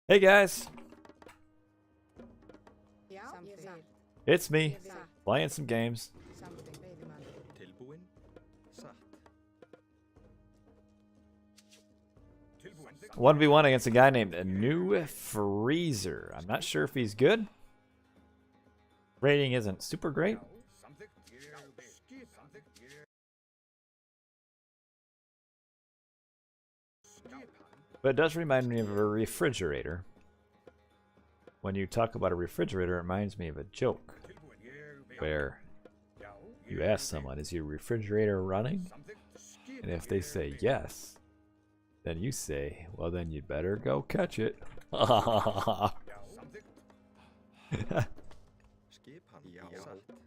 Hey guys, it's me, playing some games. Tilbúin. 1v1 against a guy named New Freezer. I'm not sure if he's good. Rating isn't super great. But it does remind me of a refrigerator. When you talk about a refrigerator, it reminds me of a joke where you ask someone, is your refrigerator running? And if they say yes, then you say, well, then you'd better go catch it.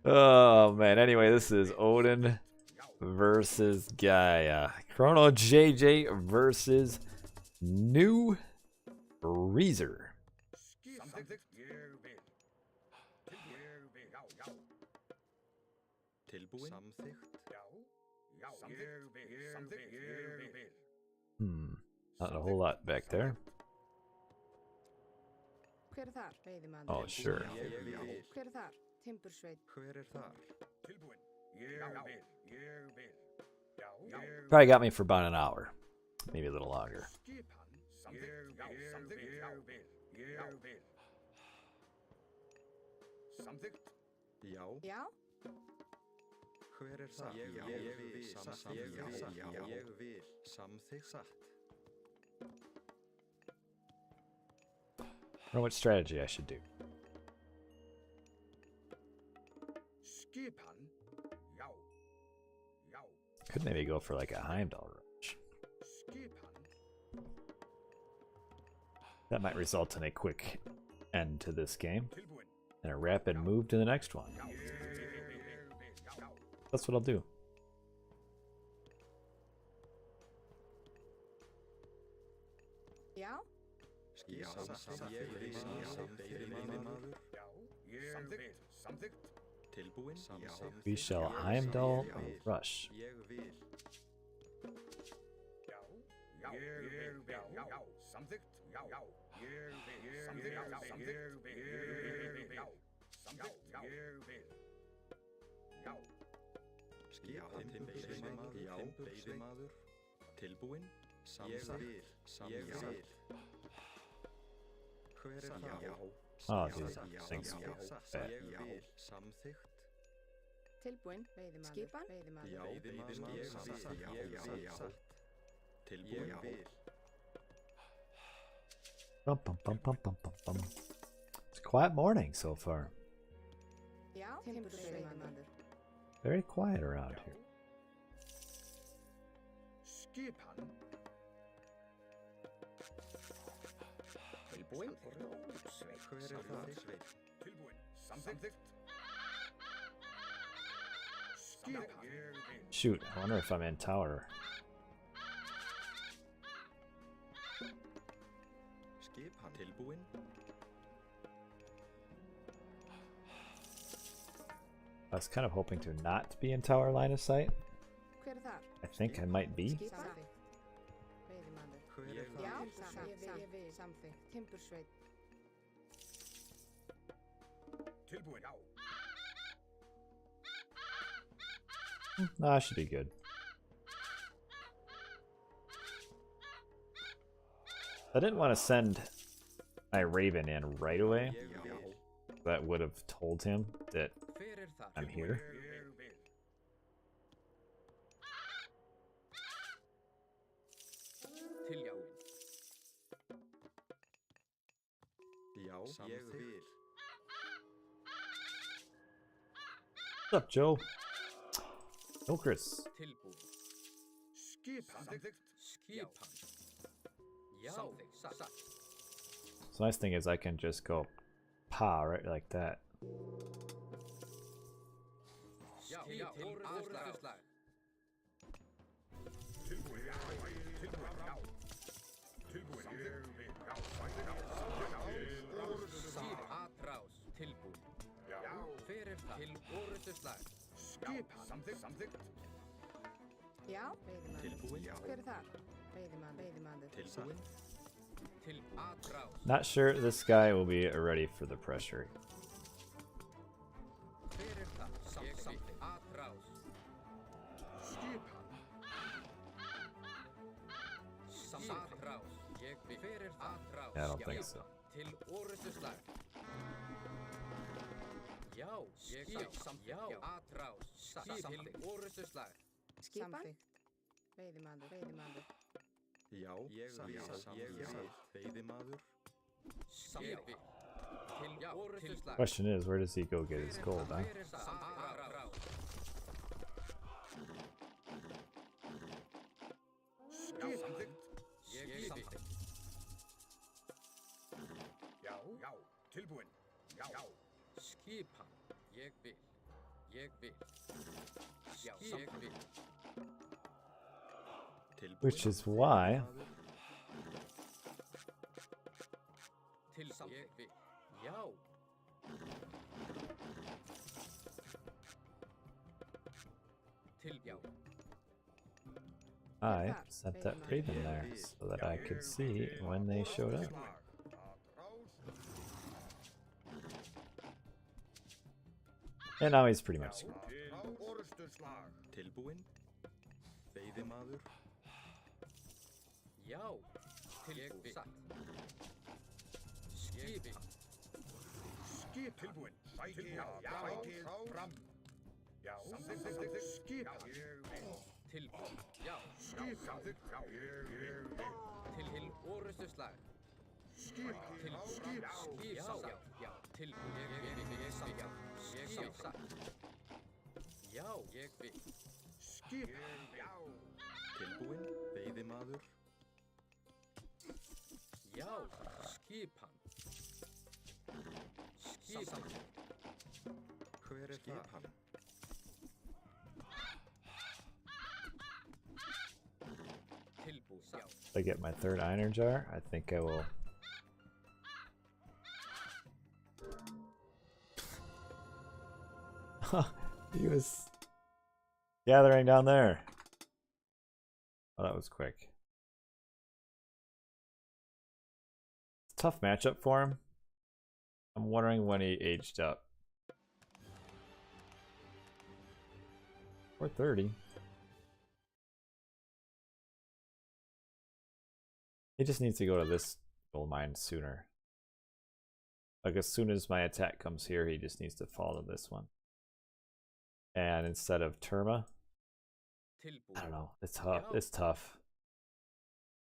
Oh man, anyway, this is Odin versus Gaia. Chrono JJ versus New Freezer. Not a whole lot back there. Oh, sure. Probably got me for about an hour. Maybe a little longer. I don't know what strategy I should do. Could maybe go for like a Heimdall rush. That might result in a quick end to this game and a rapid move to the next one. That's what I'll do. We shall Heimdall rush. Oh, these things bad. Tilbúin, skipan, Bum, bum, bum, bum, bum, bum, bum. It's a quiet morning so far. Very quiet around here. Shoot, I wonder if I'm in tower. I was kind of hoping to not be in tower line of sight. I think I might be. No, I should be good. I didn't want to send my Raven in right away. That would have told him that I'm here. What's up, Joe? No, Chris. So nice thing is I can just go pa right like that. Not sure this guy will be ready for the pressure. Yeah, I don't think so. Skipan? Veiðimaður, veiðimaður. Já, ég veiðimaður. Question is, where does he go get his gold, huh? Tilbúin. Já. Skipan. Ég vil. Já, ég vil. Which is why I set that raven there so that I could see when they showed up. And now he's pretty much screwed. Tilbúin. Veiðimaður. Já, tilbúin. Skipan. Tilbúin. Sækið fram. Já, skipan. Tilbúin. Já, skipan. Til orrustuslag. Skipan. Já, tilbúin. Já, ég vil. Skipan. Tilbúin, veiðimaður. Já, skipan. Skipan. Hver skipan? Tilbúin, já. If I get my third iron jar, I think I will. He was gathering down there. Oh, that was quick. Tough matchup for him. I'm wondering when he aged up. 430. He just needs to go to this gold mine sooner. Like as soon as my attack comes here, he just needs to fall to this one. And instead of Terma, I don't know. It's tough. It's tough.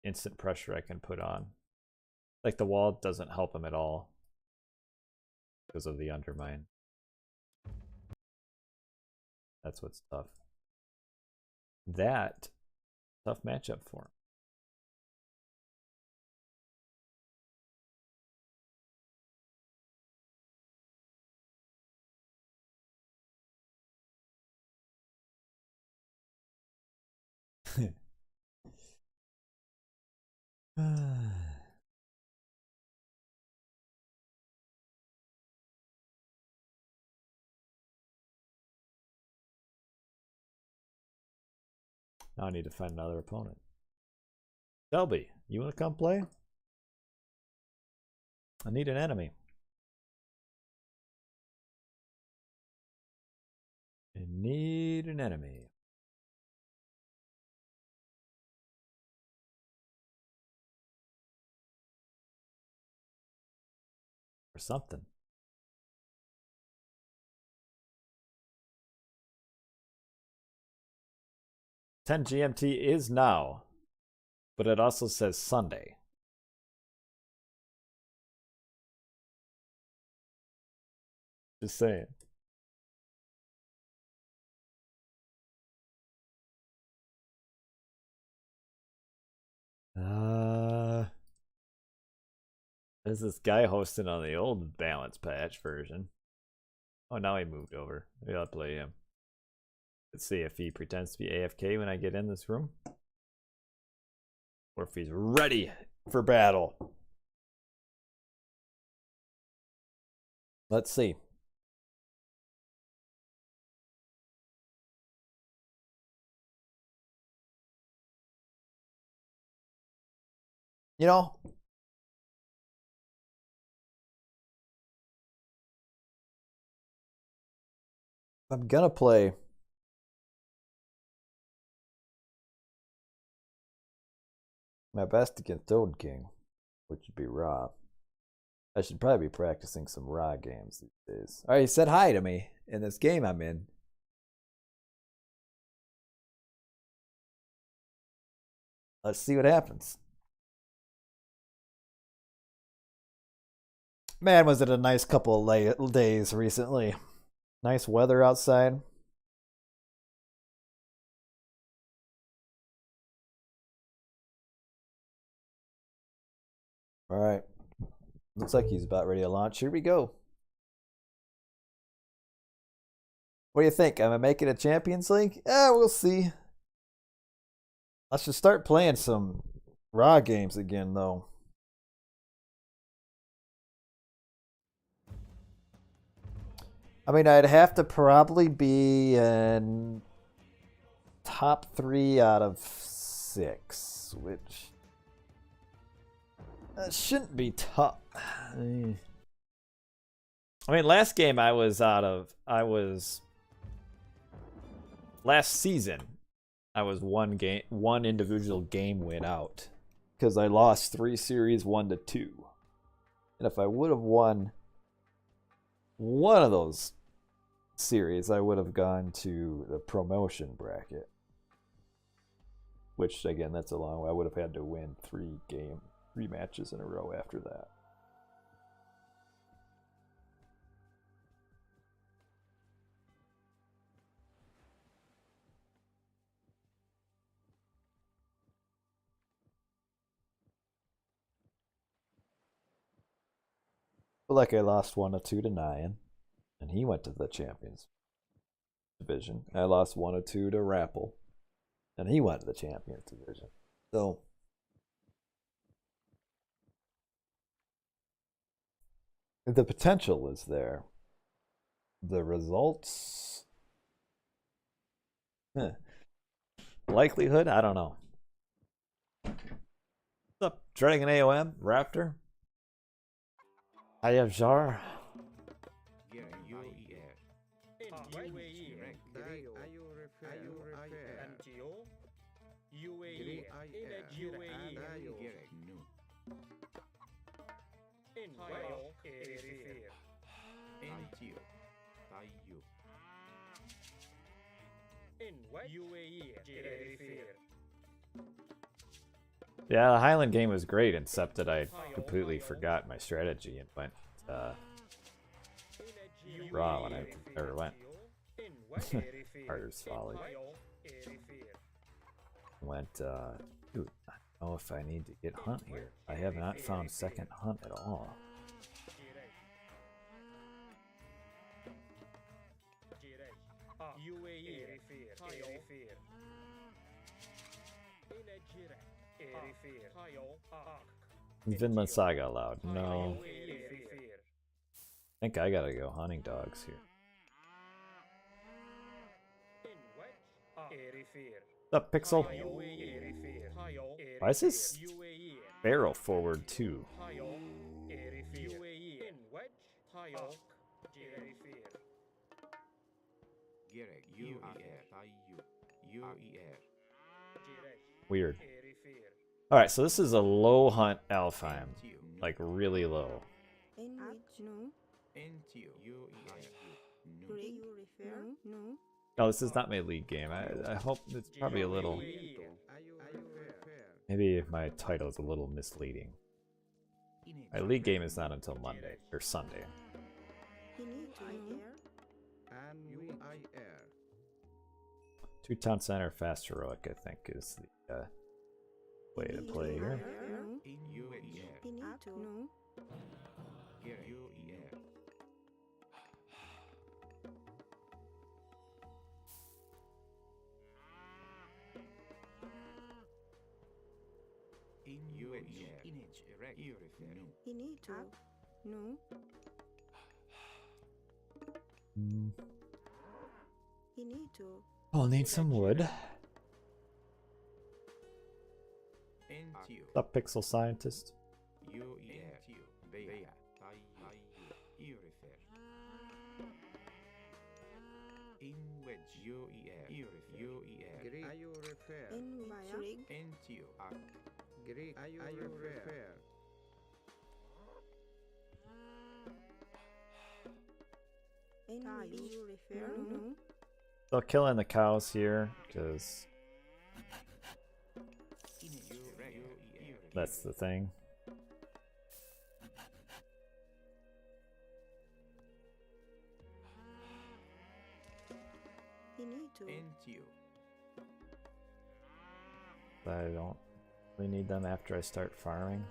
Instant pressure I can put on. Like the wall doesn't help him at all because of the undermine. That's what's tough. That tough matchup for him. Now I need to find another opponent. Shelby, you want to come play? I need an enemy. I need an enemy. Or something. "10 GMT is now," but it also says Sunday. Just saying. There's this guy hosting on the old balance patch version. Oh, now he moved over. Maybe I'll play him. Let's see if he pretends to be AFK when I get in this room. Or if he's ready for battle. Let's see. You know, I'm gonna play my best against Odin King, which would be Ra. I should probably be practicing some Ra games these days. Alright, he said hi to me in this game I'm in. Let's see what happens. Man, was it a nice couple of days recently. Nice weather outside. Alright. Looks like he's about ready to launch. Here we go. What do you think? Am I making a Champions League? We'll see. I should start playing some Raw games again, though. I mean, I'd have to probably be in top 3 out of 6, which shouldn't be tough. I mean, last game last season, I was one individual game win out because I lost 3 series 1-2. And if I would have won one of those series, I would have gone to the promotion bracket. Which, again, that's a long way. I would have had to win 3 matches in a row after that. But like I lost 1-2 to Nyan, and he went to the Champions Division. I lost 1-2 to Rappel, and he went to the Champions Division. So the potential was there. The results, likelihood, I don't know. What's up, Dragon AOM, Raptor? I have Jar. Yeah, the Highland game was great, except that I completely forgot my strategy and went Raw when I never went. Carter's Folly. Went, dude, I don't know if I need to get hunt here. I have not found second hunt at all. Vinland Saga allowed. No. I think I gotta go hunting dogs here. What's up, Pixel? Why is this barrel forward too? Weird. Alright, so this is a low hunt Alfheim. Like, really low. Oh, this is not my league game. I hope it's probably a little... Maybe my title is a little misleading. My league game is not until Monday, or Sunday. Two-town center, fast heroic, I think, is the way to play here. I'll need some wood. What's up, Pixel Scientist? Still killing the cows here, because that's the thing. I don't really need them after I start farming.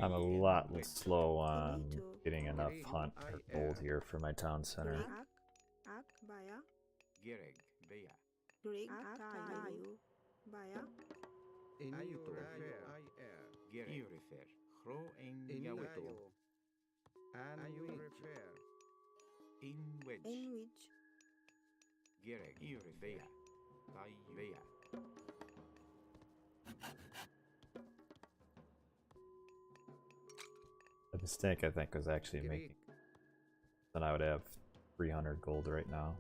I'm a lot slow on getting enough hunt or gold here for my town center. The mistake I think was actually making, then I would have 300 gold right now.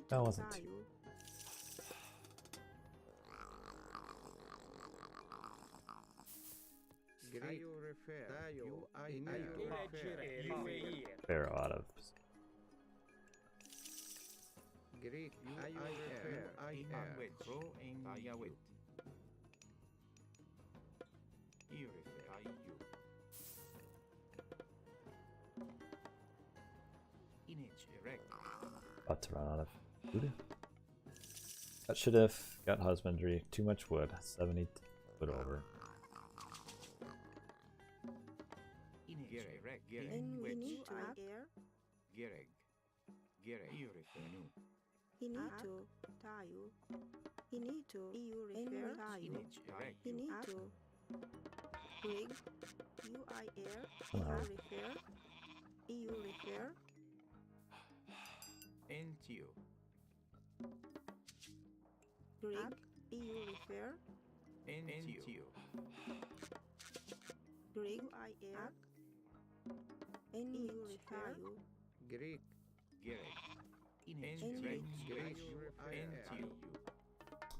That wasn't too. Fair out of. About to run out of food. That should have got husbandry. Too much wood. 70 wood over.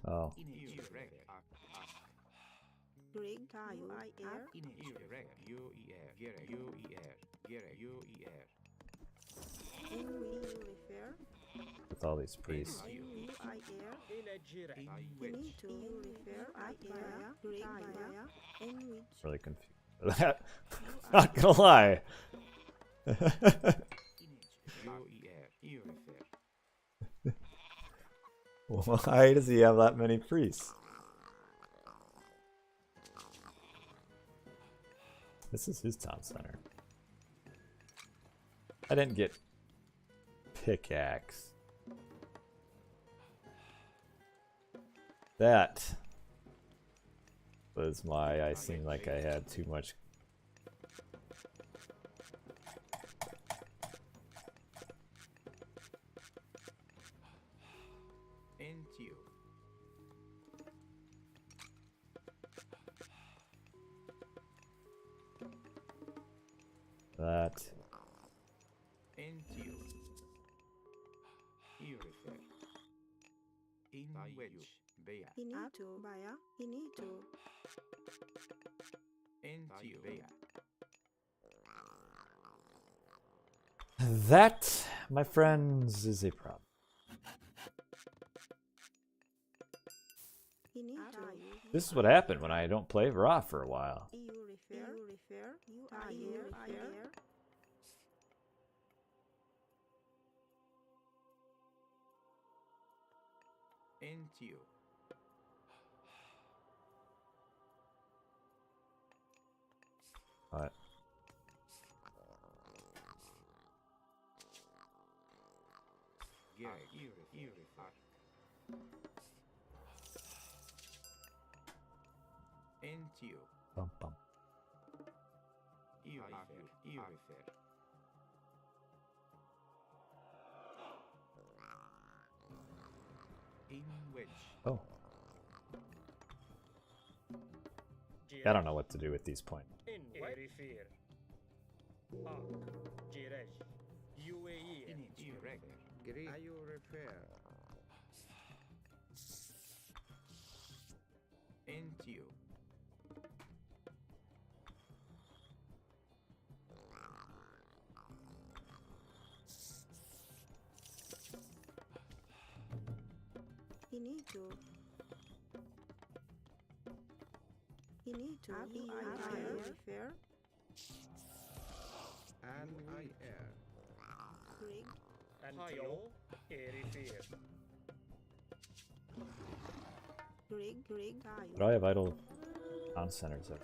Oh. With all these priests. Really confused with that. Not gonna lie. Why does he have that many priests? This is his town center. I didn't get pickaxe. That was my, I seemed like I had too much. That. Inito. Baya. Inito. That, my friends, is a problem. Inito. This is what happened when I don't play Raw for a while. You refer. You are here. But bum, bum. Oh, I don't know what to do with these points. Inito. Inito. You are refer. Rig. Rig. But I have idle on centers there.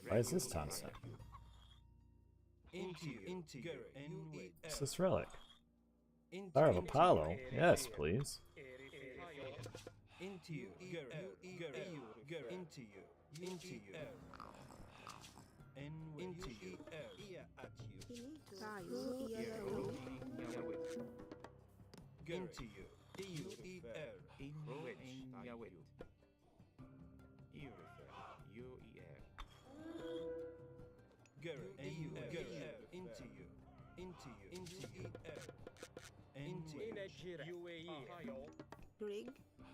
Why is this town set? What's this relic? Star of Apollo? Yes, please. Rig.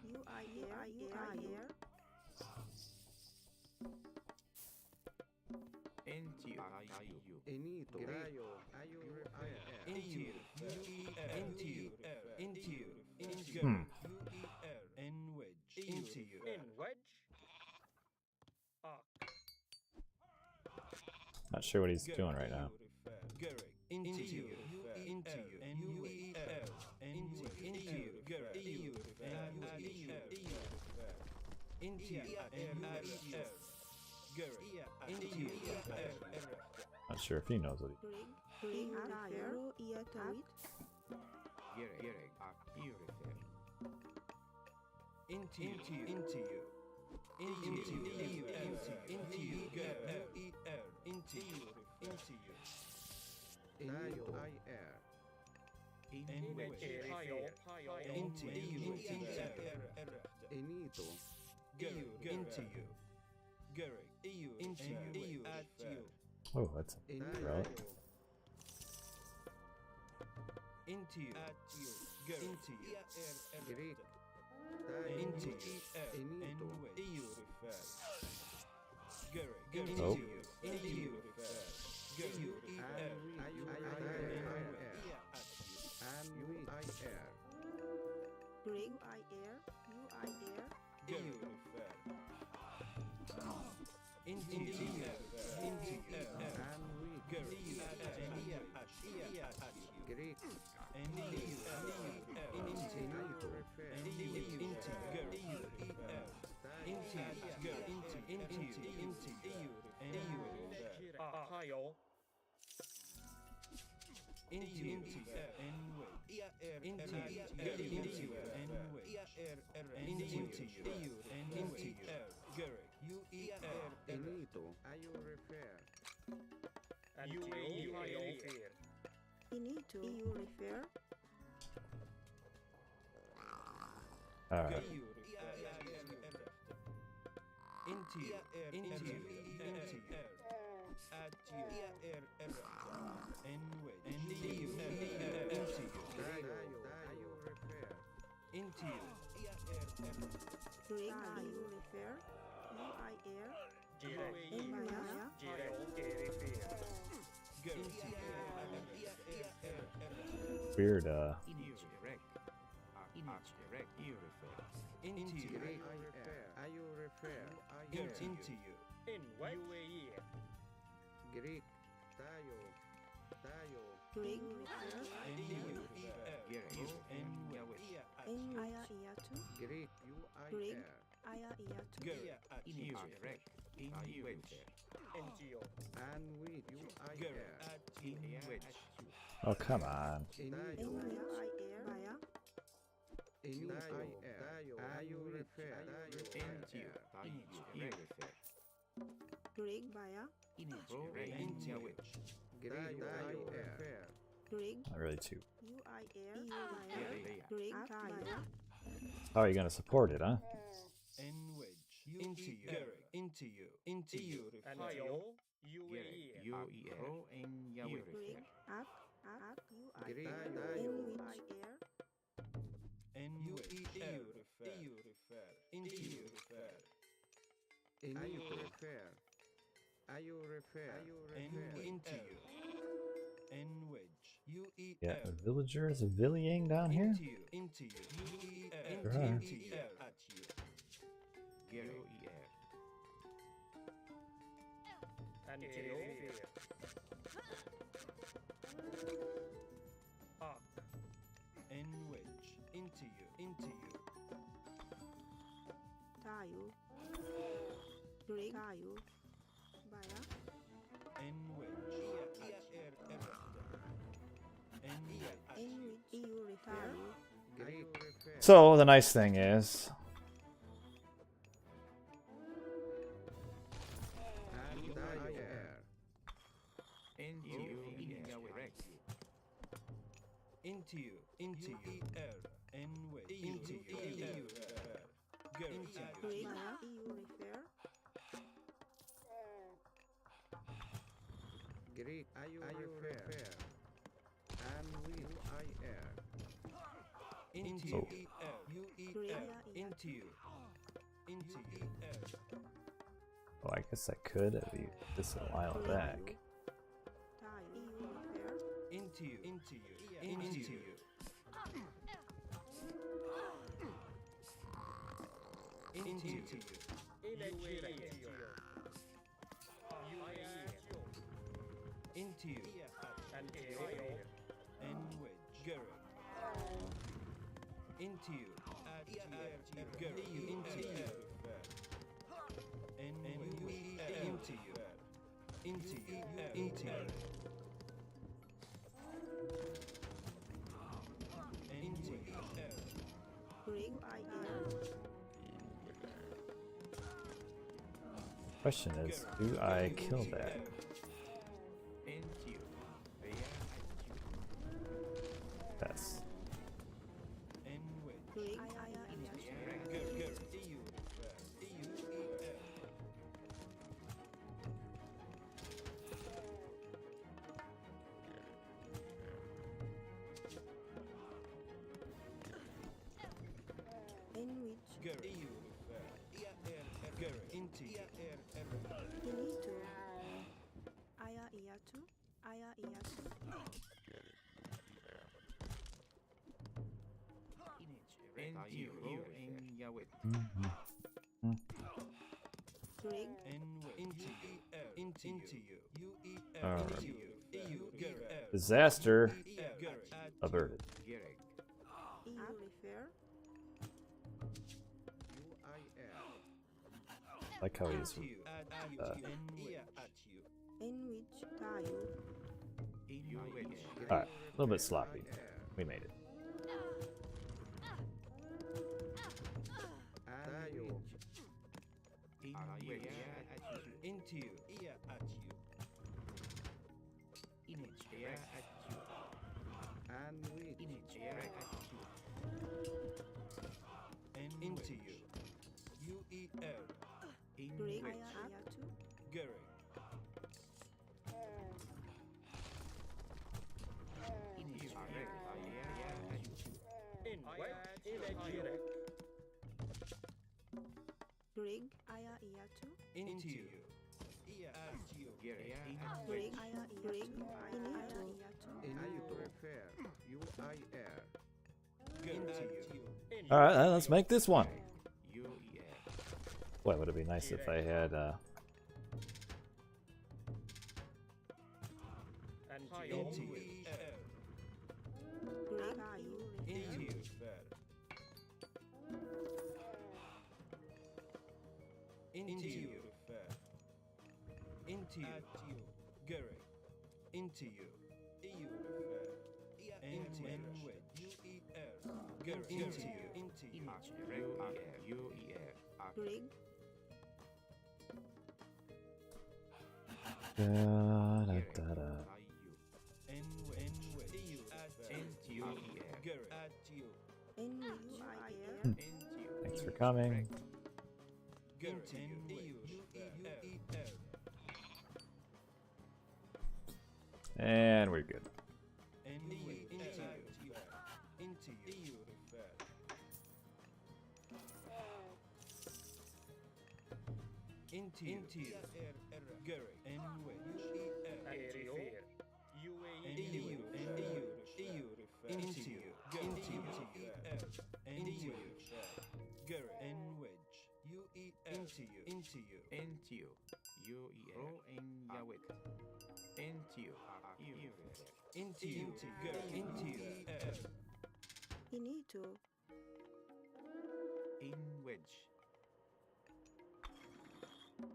You are here. Not sure what he's doing right now. Not sure if he knows what he. Oh, that's a relic. Oh. Inito, you refer. Alright. Greg, you refer. UIR. Weird, Greg, oh, come on. Greg, Baya. Greg, Not really too. UIR. Greg, Baya. Oh, you're gonna support it, huh? Greg, up, UIR. Yeah, villagers villying down here? Sure are. Tayo. Greg, Tayo. Baya. EU refer. So, the nice thing is... Greg, Baya. EU refer. Oh. Oh, I guess I could have used this a while back. Question is, do I kill that? Yes. Disaster averted. Like how he's Alright, a little bit sloppy. We made it. Into you. Ear at you. Image at you. And with image at you. And into you. UEL. In Rig which Ayatu. Gary. Image at you. In what? Image Rig Ayatu. Into you. Ear at you. Gary. Rig Ayatu. Rig Ayatu. Into you. Alright, let's make this one. Boy, would it be nice if I had Into you. Rig Ayu. Into you. Into you. Into you. Gary. Into you. EU. Into you. Gary. Into you. Into you. Rig da-da-da-da. Thanks for coming. And we're good. Into you. Gary. Into you. Into you. Into you. Gary. N wedge. Into you. Into you. Into you. Into you. Into you. Gary. Into you. Initu. In wedge.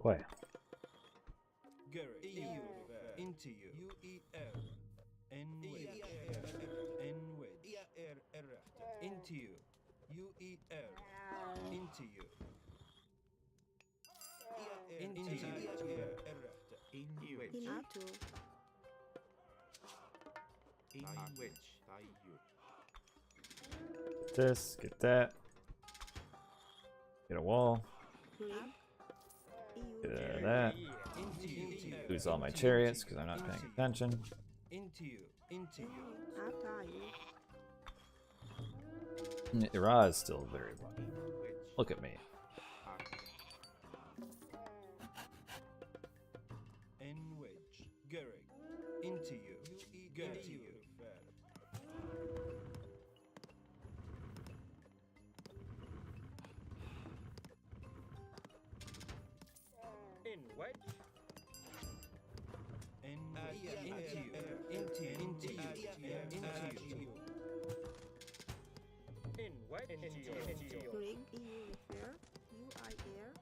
Boy. Gary. Into you. UEL. N wedge. N wedge. Into you. UEL. Into you. Into you. In wedge. Initu. In wedge. Get this, get that. Get a wall. Rig. Get that. Lose all my chariots because I'm not paying attention. Into you. Into you. Atayu. Ira is still very low. Look at me. N wedge. Gary. Into you. Gary. In what? Into you. Into you. Into you. Into you. In what? Into you. Rig. EU refer. UI air.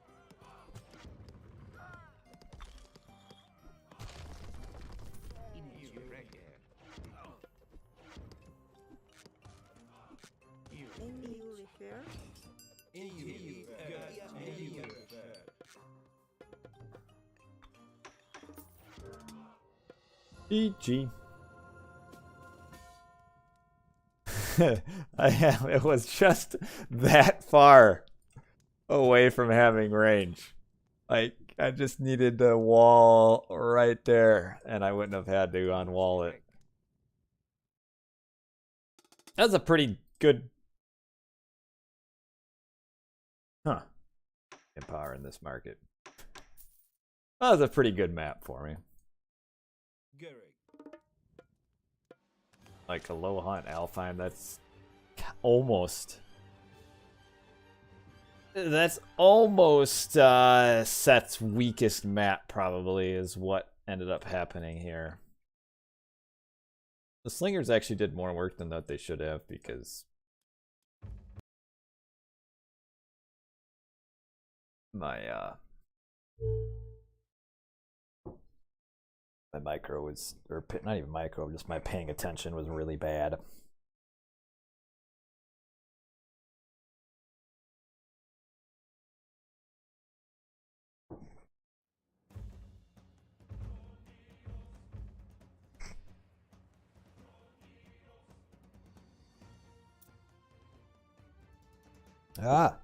NEU refer. Into you. Into you. EG. It was just that far away from having range. Like, I just needed the wall right there, and I wouldn't have had to unwall it. That's a pretty good... Huh. Empower in this market. That was a pretty good map for me. Gary. Like a low hunt Alfheim, that's almost Set's weakest map, probably, is what ended up happening here. The slingers actually did more work than that they should have, because my micro was, or not even micro, just my paying attention was really bad. Ah.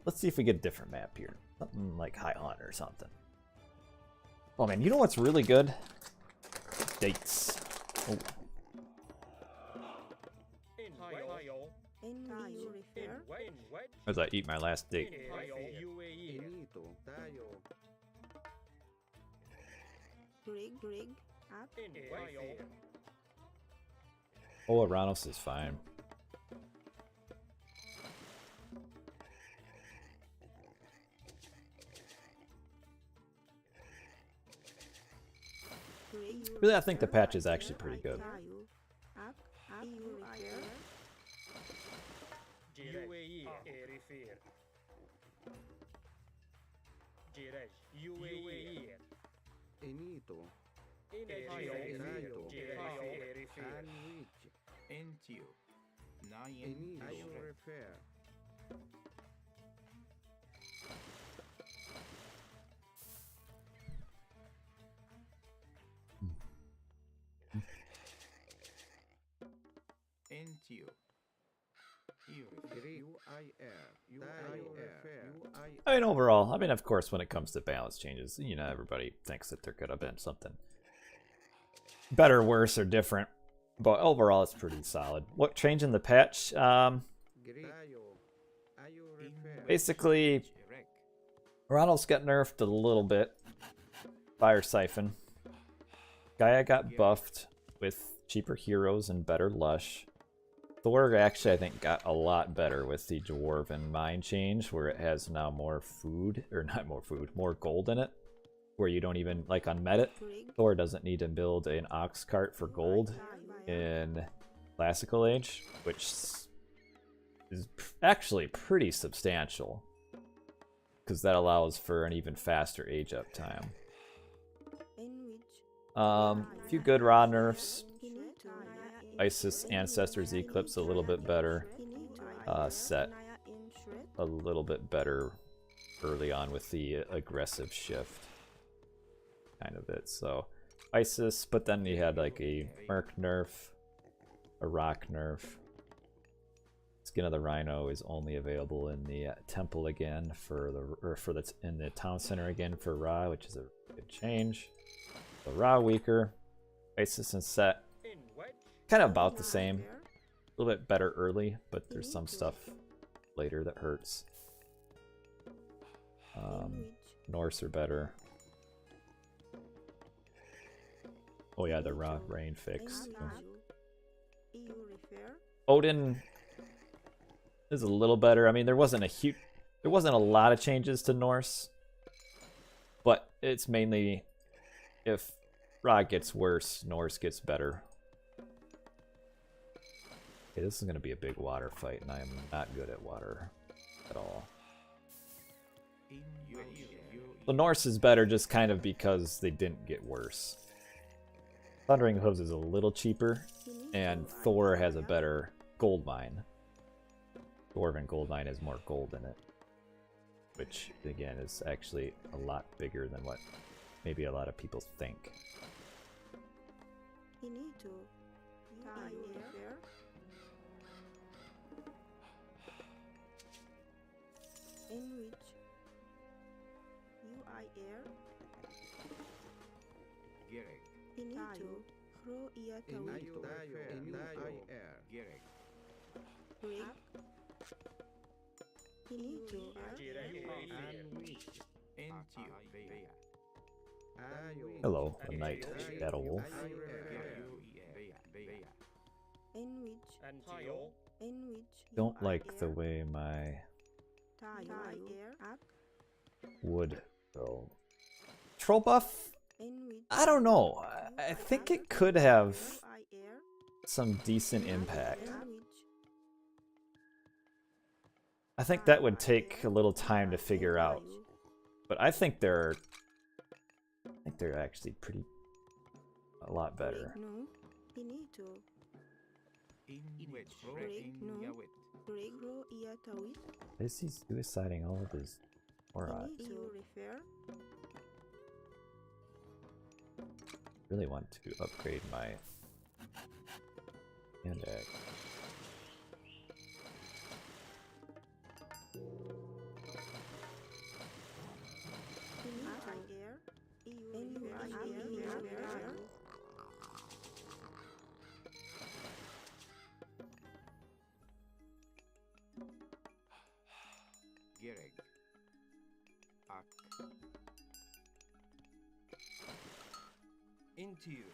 Let's see if we get a different map here. Something like High Hunt or something. Oh man, you know what's really good? Dates. Oh. As I eat my last date. Grig, up. Oh, Oranos is fine. Really, I think the patch is actually pretty good. I mean, overall, I mean, of course, when it comes to balance changes, you know, everybody thinks that there could have been something better, worse, or different. But overall, it's pretty solid. What change in the patch? Basically, Oranos got nerfed a little bit. Fire Siphon. Gaia got buffed with cheaper heroes and better lush. Thor actually, I think, got a lot better with the Dwarven Mine change, where it has now more food, or not more food, more gold in it. Where you don't even, like on Medit, Thor doesn't need to build an ox cart for gold in Classical Age, which is actually pretty substantial. Because that allows for an even faster age up time. A few good raw nerfs. Isis Ancestors Eclipse a little bit better. Set a little bit better early on with the aggressive shift kind of it. So Isis, but then you had like a Merc nerf, a Rock nerf. Skin of the Rhino is only available in the temple again for the in the town center again for Ra, which is a good change. So Ra weaker, Isis and Set kind of about the same. A little bit better early, but there's some stuff later that hurts. Norse are better. Oh yeah, the Ra rain fixed. Odin is a little better. I mean, there wasn't a lot of changes to Norse, but it's mainly if Ra gets worse, Norse gets better. Okay, this is going to be a big water fight, and I am not good at water at all. The Norse is better just kind of because they didn't get worse. Thundering Hooves is a little cheaper, and Thor has a better gold mine. Dwarven gold mine has more gold in it, which, again, is actually a lot bigger than what maybe a lot of people think. Hello, a night shadow wolf. Don't like the way my wood go. Troll buff? I don't know. I think it could have some decent impact. I think that would take a little time to figure out. But I think they're actually a lot better. No. Finito. In which Break, no. Yawit. Regro iatawit. Is he suiciding all of his Oranos? Finito. Refer. Really want to upgrade my hand axe. Air. Air. Gireg. Ak. Into you.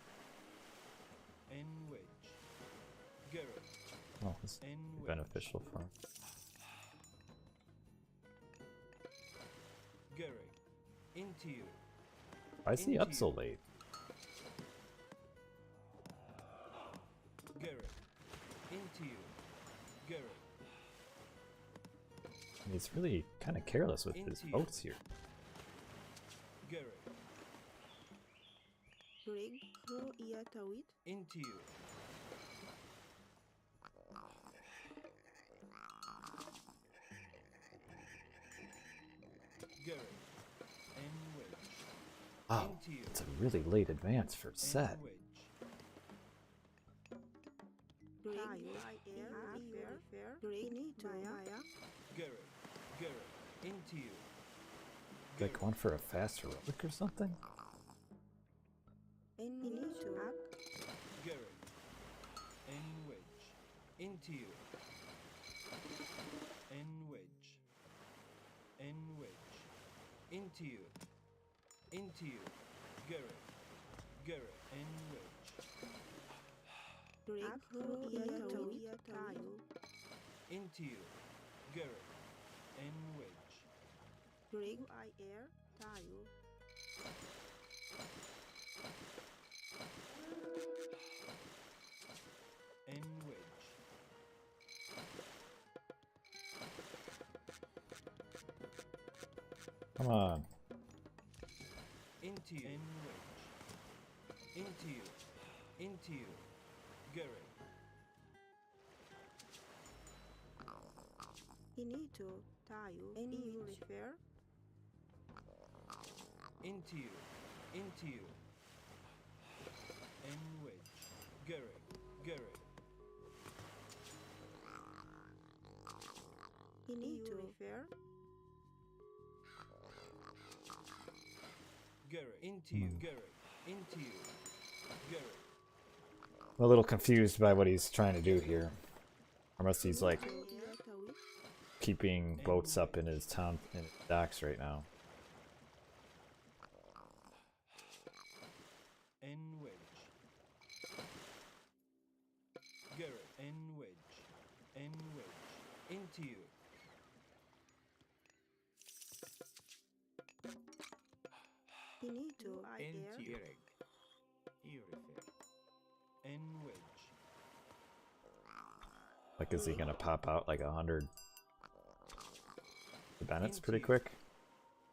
N wedge. Garrett. Oh, this is N wedge. beneficial for him. Garrett. Into you. Why is he up so late? Garrett. Into you. Garrett. He's really kind of careless with his boats here. Garrett. Regro iatawit. Into you. Garrett. N wedge. Wow, Into you. it's a really late advance for set. N wedge. Finito. Garrett. Garrett. Into you. Like one for a fast heroic or something? Finito. Garrett. N wedge. Into you. N wedge. N wedge. Into you. Into you. Garrett. Garrett. N wedge. Regro iatawit. Into you. Garrett. N wedge. Reg air. Tayo. N wedge. Come on. Into you. N wedge. Into you. Into you. Garrett. Finito. Tayo. You refer. Into you. Into you. N wedge. Garrett. Garrett. Finito. Refer. Garrett. Into you. Garrett. Into you. Garrett. I'm a little confused by what he's trying to do here. Unless he's like Iatawit. keeping boats up in his town, in his docks right now. N wedge. Garrett. N wedge. N wedge. Into you. Finito. Air. Into Gireg. You refer. N wedge. Like, is he gonna pop out like 100 the Bennett's pretty quick?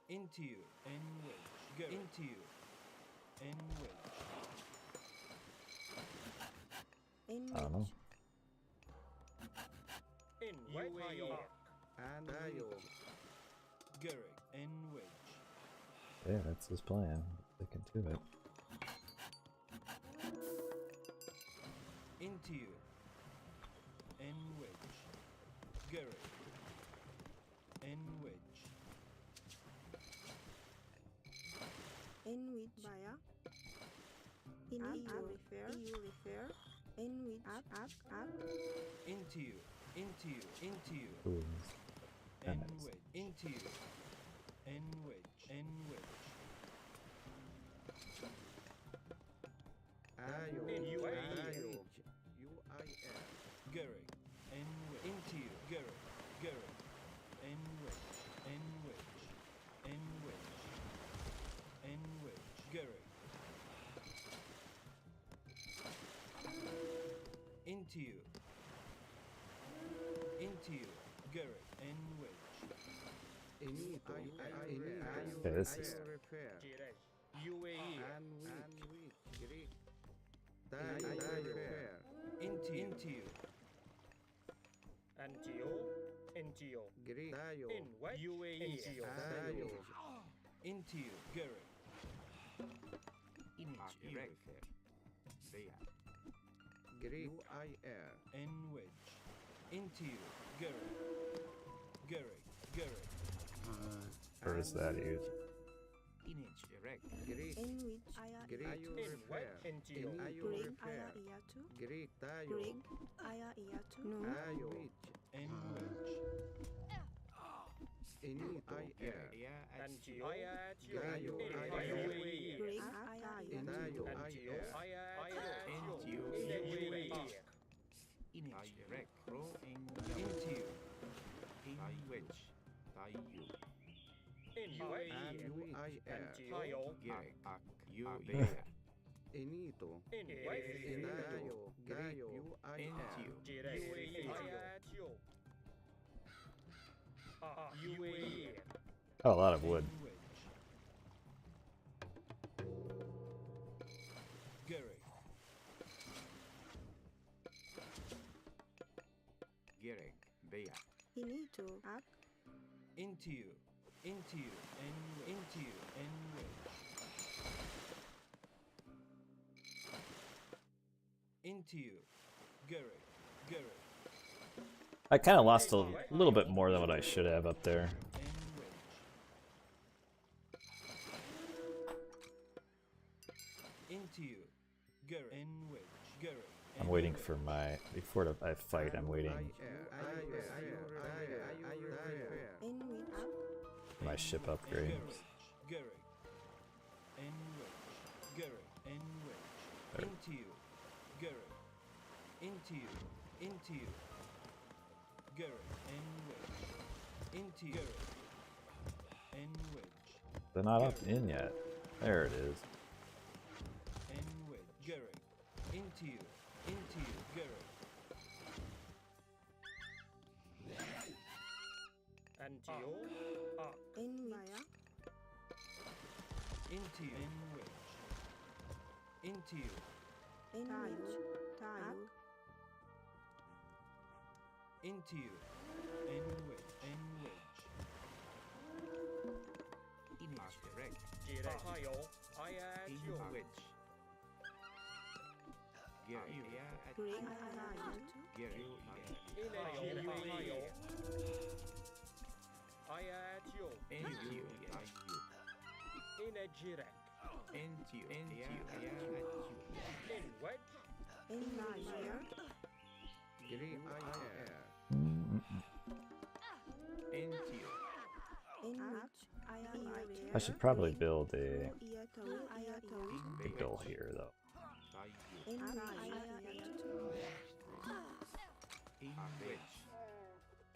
Into you. N wedge. Garrett. Into you. N wedge. I don't know. In White And Garrett. N wedge. Yeah, that's his plan. Sticking to it. Into you. N wedge. Garrett. N wedge. With Baya. Finito. Refer. You refer. With up. Into you. Into you. Into you. Ooh, N Bennett's. wedge. Into you. N wedge. N wedge. Garrett. N wedge. Into you. Garrett. Garrett. N wedge. N wedge. N wedge. N wedge. Garrett. Into you. Into you. Garrett. N wedge. Okay, this is UAE. Into you. NGO. In what? UAE. Into you. Garrett. En wedge. Into you. Garrett. where is that used? In which In what? NGO. Greg aya iatu. Greg aya iatu. No. En wedge. NGO. UAE. Greg aya iatu. Into you. Oh, a lot of wood. Garrett. Inito. Up. Into you. En wedge. Into you. Garrett. I kind of lost a little bit more than what I should have up there. En wedge. Into you. Garrett. En wedge. Garrett. I'm waiting for my before I fight. I'm waiting In which for my ship upgrade. Garrett. En wedge. Garrett. En wedge. There. Into you. Garrett. Into you. Garrett. En wedge. Into you. En wedge. They're not up in yet. There it is. En wedge. Garrett. Into you. Garrett. in Maya. Into you. En wedge. Into you. In which Tayo. Into you. En wedge. Greg aya iatu. In Niger. In which aya iatu. I should probably build a Aya tau. bill here though. In aya iatu.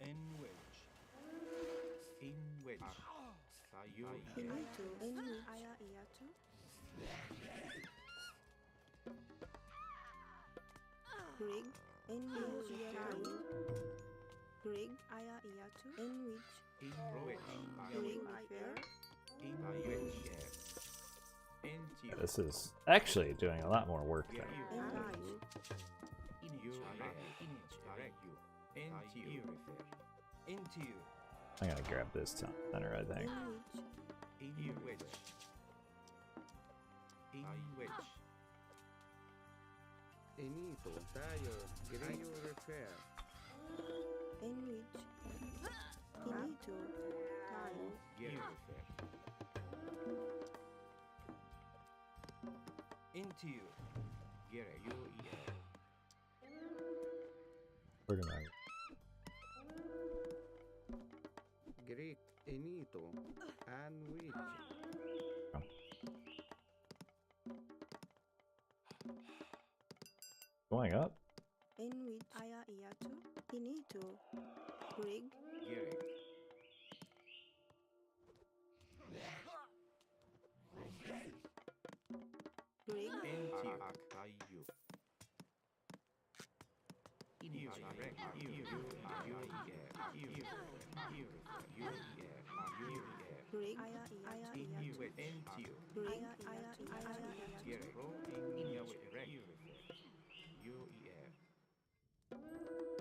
En wedge. Inito. In which aya iatu. Greg. In which Tayo. Greg aya iatu. In which Greg fair. This is actually doing a lot more work than In Tayo. Into you. I'm gonna grab this center, I think. In which Inito, Tayo, Gaia repair. in which Inito. Tayo. Into you. We're gonna Greek, Inito, and which going up. In which aya iatu. Inito. Greg. Greg. Grig, aya, iya, Inu tu. entiu. Aya, iya, tu. Aya, iya, tu. Gerek. Pro init erect. UER.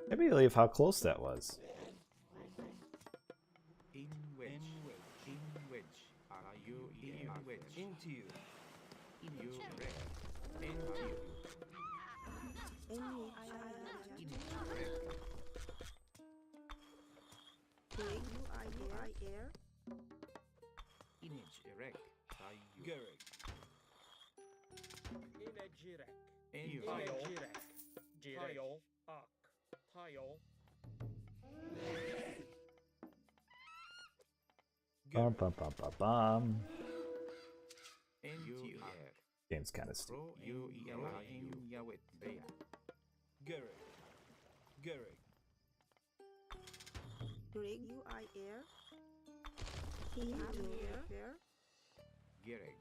Maybe leave how close that was. In wedge. In wedge. In wedge. Intiu. You erect. Entiu. Enwi, aya, iya, tu. Init erect. Grig, I, air. Init erect. Tayu. Gerek. Entiu. Tayo, ak, tayo. Bum, bum, bum, bum, bum. Entiu. Game's kind of stupid. Pro UER in Yawet Bea. Gerek. Gerek. Grig, I, air. He, air. Gerek.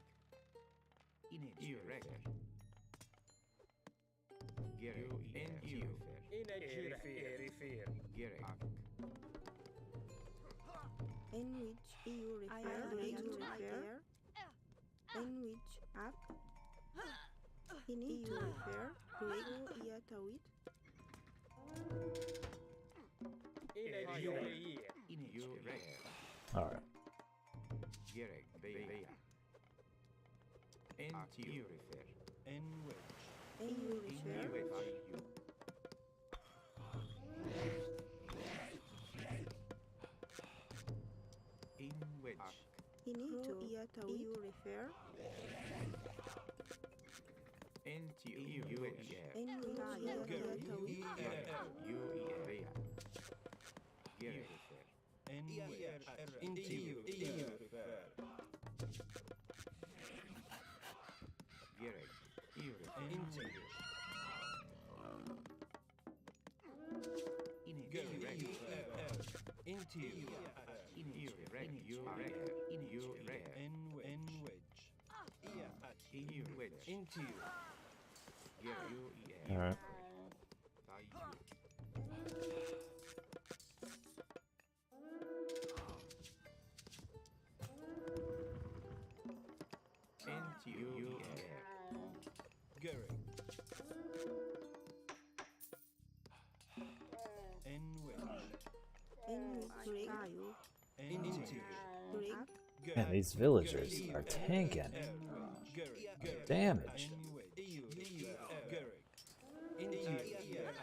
Init erect. Gerek. Entiu. Erifir. Gerek. In which you refer, Grig, refer. In which ak. Ini, you refer. Grig, iya, tawit. Init erect. Alright. Gerek. Bea. Entiu. Refer. En wedge. In you refer. Tayu. In wedge. Ini, to, iya, tawit. You refer. Entiu. Wedge. In which, iya, Gerek. tawit. UER. Bea. Gerek. Refer. En wedge. Intiu. Gerek. Intiu. Init Gerek. erect. Intiu. Init erect. Init erect. En wedge. In wedge. Intiu. Gerek. UER. Alright. Tayu. Entiu. UER. Gerek. En wedge. In which, Grig, ayu. Intiu. Grig, Man, these villagers are tanking. Gerek. Damage. En wedge. Gerek. Intiu.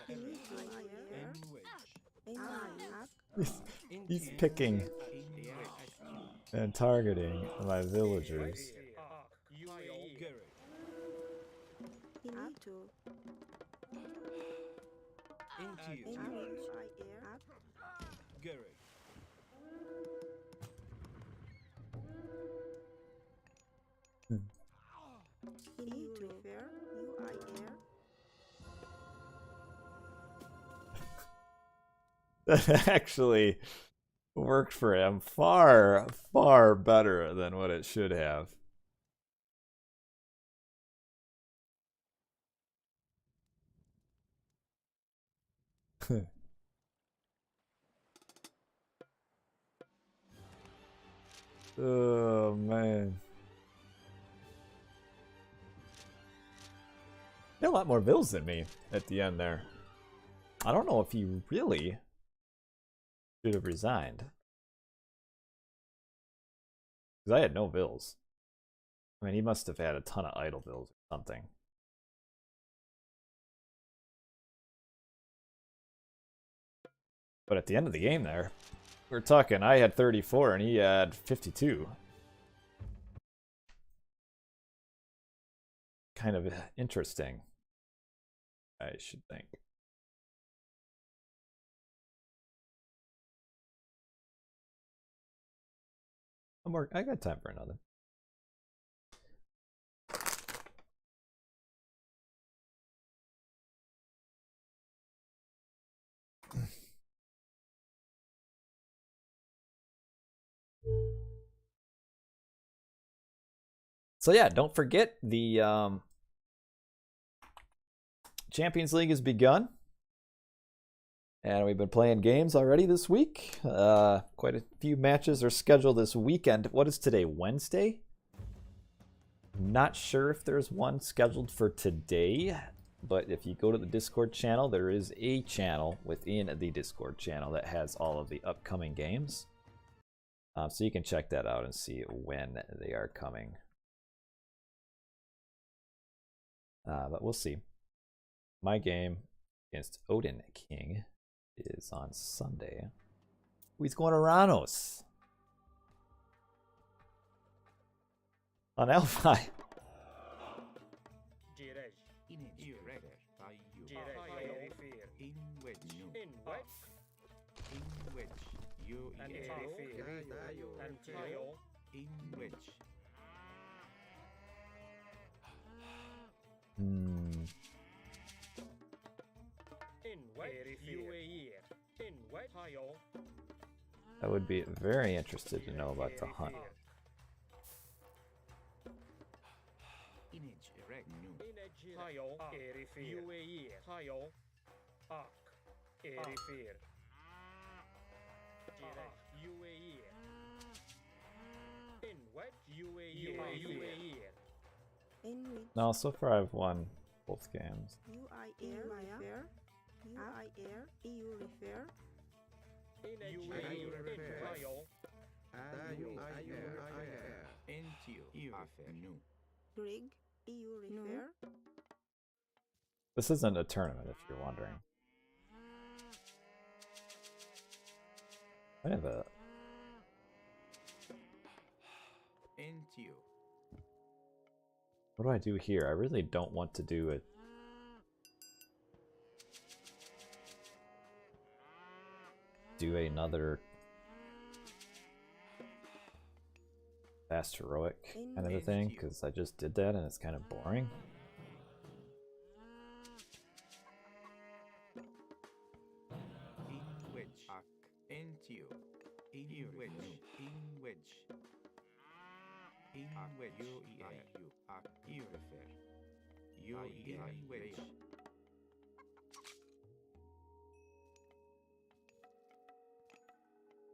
ini, to, ayer. En wedge. In ak. He's picking and targeting my villagers. Gerek. Ini, to. Intiu. In which, ayer. Ak. Gerek. Ini, you refer. You, ayer. That actually worked for him far, far better than what it should have. Oh man. He had a lot more bills than me at the end there. I don't know if he really should have resigned. Because I had no bills. I mean, he must have had a ton of idle bills or something. But at the end of the game there, we're talking, I had 34 and he had 52. Kind of interesting, I should think. I got time for another. So yeah, don't forget the Champions League has begun. And we've been playing games already this week. Quite a few matches are scheduled this weekend. What is today, Wednesday? Not sure if there's one scheduled for today, but if you go to the Discord channel, there is a channel within the Discord channel that has all of the upcoming games. So you can check that out and see when they are coming. But we'll see. My game against Odin King is on Sunday. He's going to Oranos on Alfheim. I would be very interested to know about the hunt. No, so far I've won both games. This isn't a tournament, if you're wondering. I have a... What do I do here? I really don't want to do it. Do another fast heroic kind of a thing, because I just did that and it's kind of boring.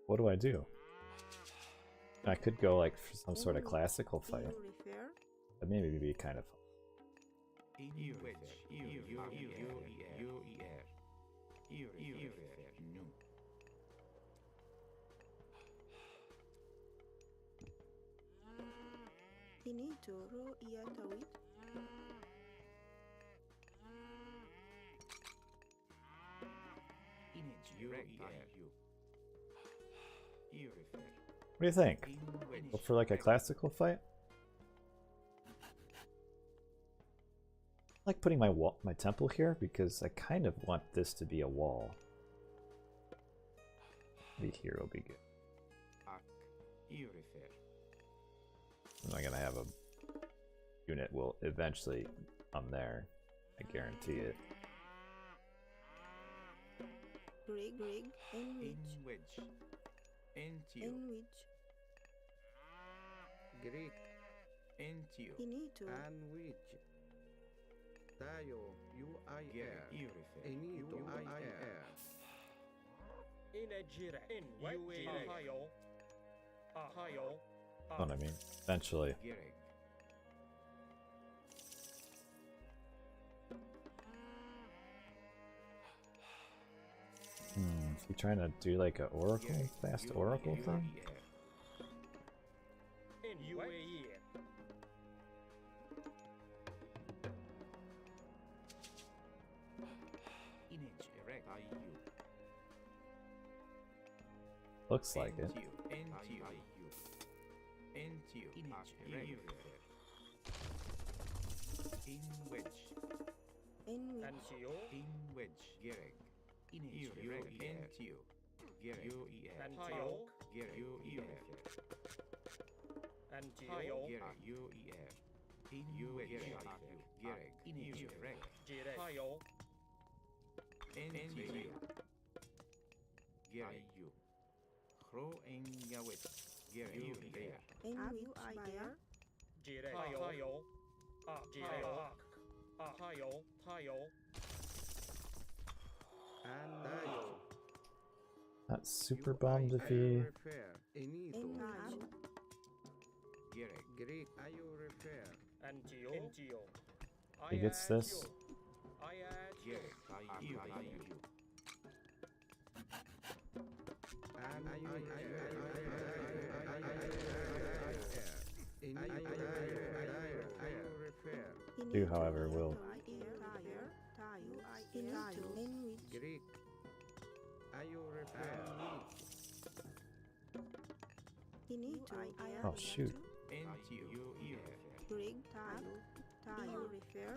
What do I do? I could go like for some sort of classical fight. That maybe be kind of fun. What do you think? Go for like a classical fight? I like putting my temple here because I kind of want this to be a wall. Maybe here will be good. I'm not gonna have a unit will eventually come there. I guarantee it. Greek. Finito. Anwich. Tayo. UIR. Finito. UIR. That's what I mean. Eventually. Is he trying to do like a oracle, fast oracle thing? Looks like it. not super bummed if he... Enwich. Greek. Antio. He gets this. I add you. You, however, will. Greek. Oh, shoot. Greek. Tayo. Refer.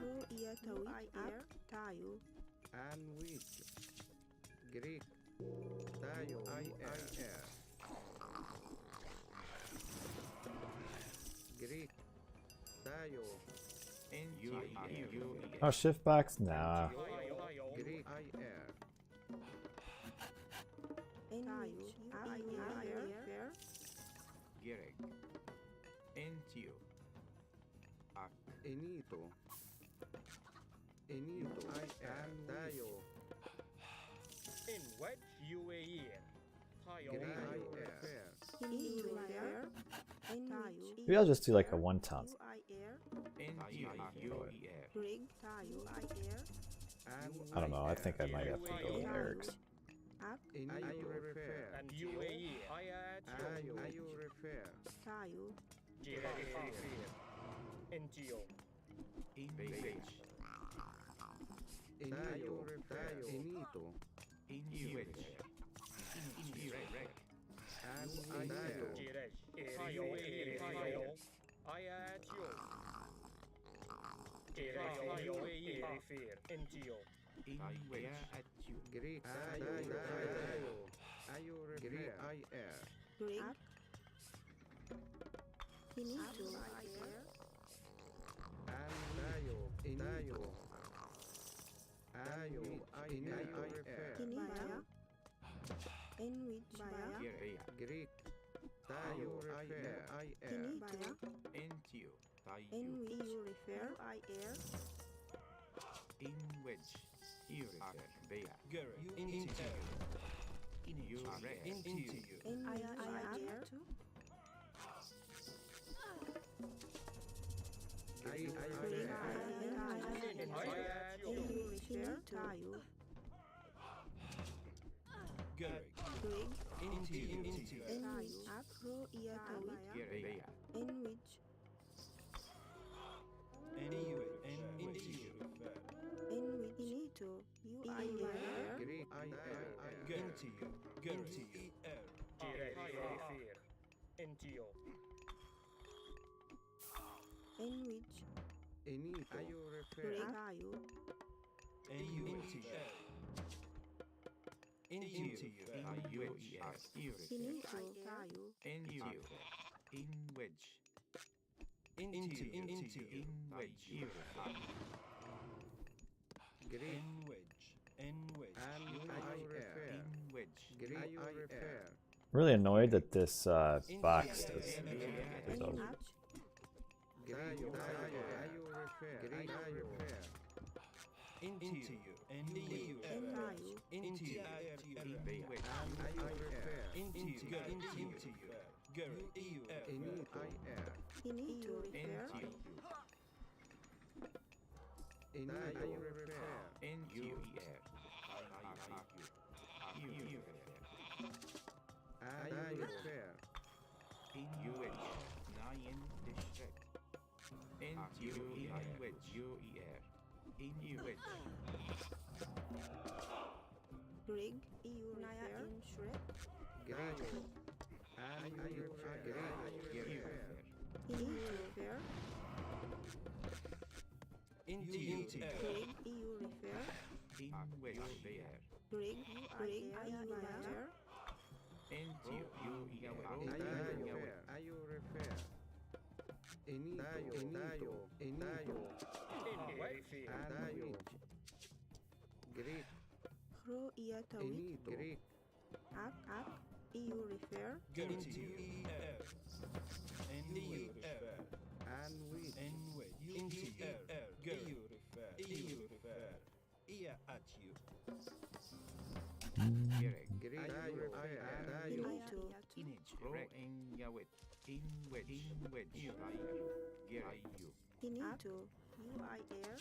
Tayo. Greek. Tayo. Greek. Tayo. Oh, shift box? Nah. Greek. Enito. Tayo. In which you a year. Tayo. Maybe I'll just do like a one tone. I don't know, I think I might have to go with Eric's. And you a year. I add you. Intio. I add you. Intio. Greek. Greek. Tayo. Really annoyed that this box is over. Greg, Naya in Shrek. Greek. Ak. EU refer. Greek. Tayo. Tayo. Inito. Pro en Yawet. In wedge. Gerayu. Inito. You are there.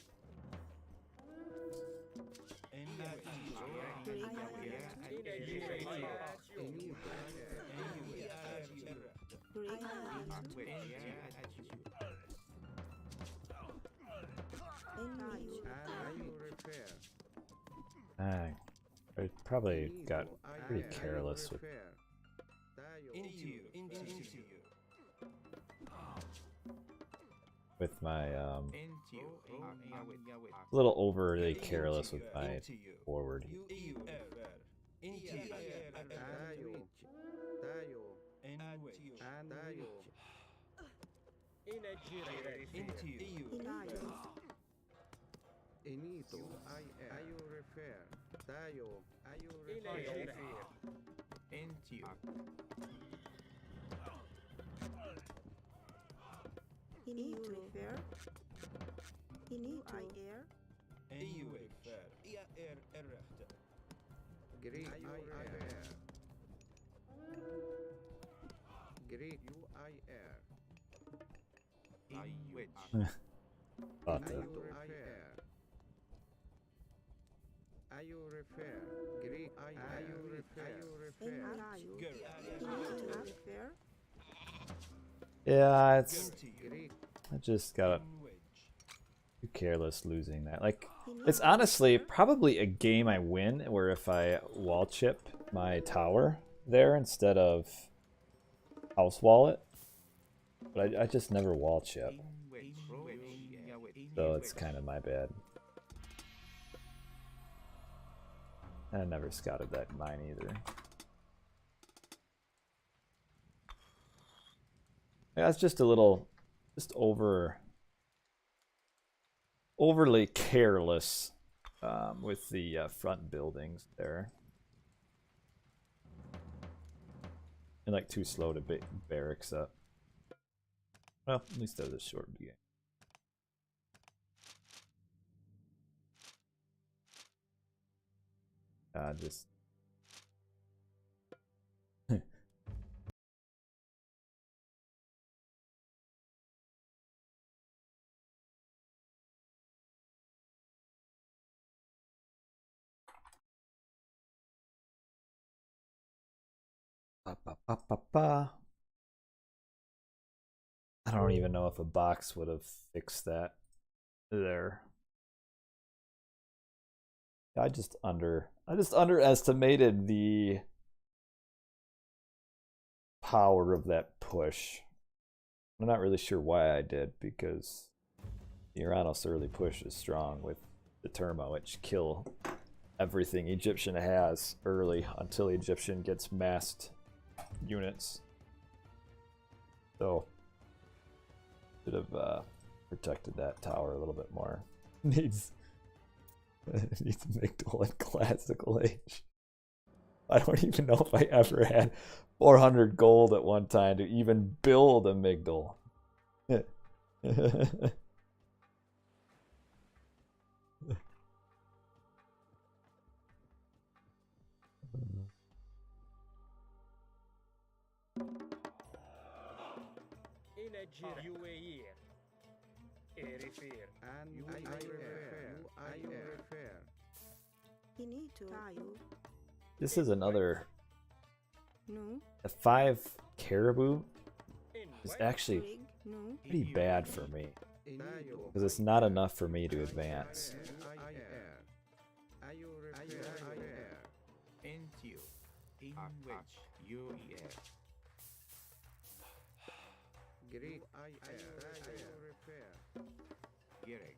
I probably got pretty careless with my a little overly careless with my forward. Inito. Ayo refer. Tayo. Ayo refer. Entio. Inito. Refer. Inito. I air. Greek. Greek. I wedge. Thought that. Ayo refer. Greek. Ayo refer. Inito. Refer. Yeah, it's Greek. I just got too careless losing that. Like, it's honestly probably a game I win where if I wall chip my tower there instead of house wall it, but I just never wall chip, so it's kind of my bad. I never scouted that mine either. Yeah, it's just a little, just overly careless with the front buildings there, and like too slow to barracks up. Well, at least that was a short game. Just I don't even know if a box would have fixed that there. I just underestimated the power of that push. I'm not really sure why I did, because the Oranos early push is strong with the Turmo, which kill everything Egyptian has early until Egyptian gets massed units. So should have protected that tower a little bit more. Needs Migdol in classical age. I don't even know if I ever had 400 gold at one time to even build a Migdol. This is another. No. The 5 caribou is actually pretty bad for me, because it's not enough for me to advance. Entio. In wedge. UER. Greek. Gereg.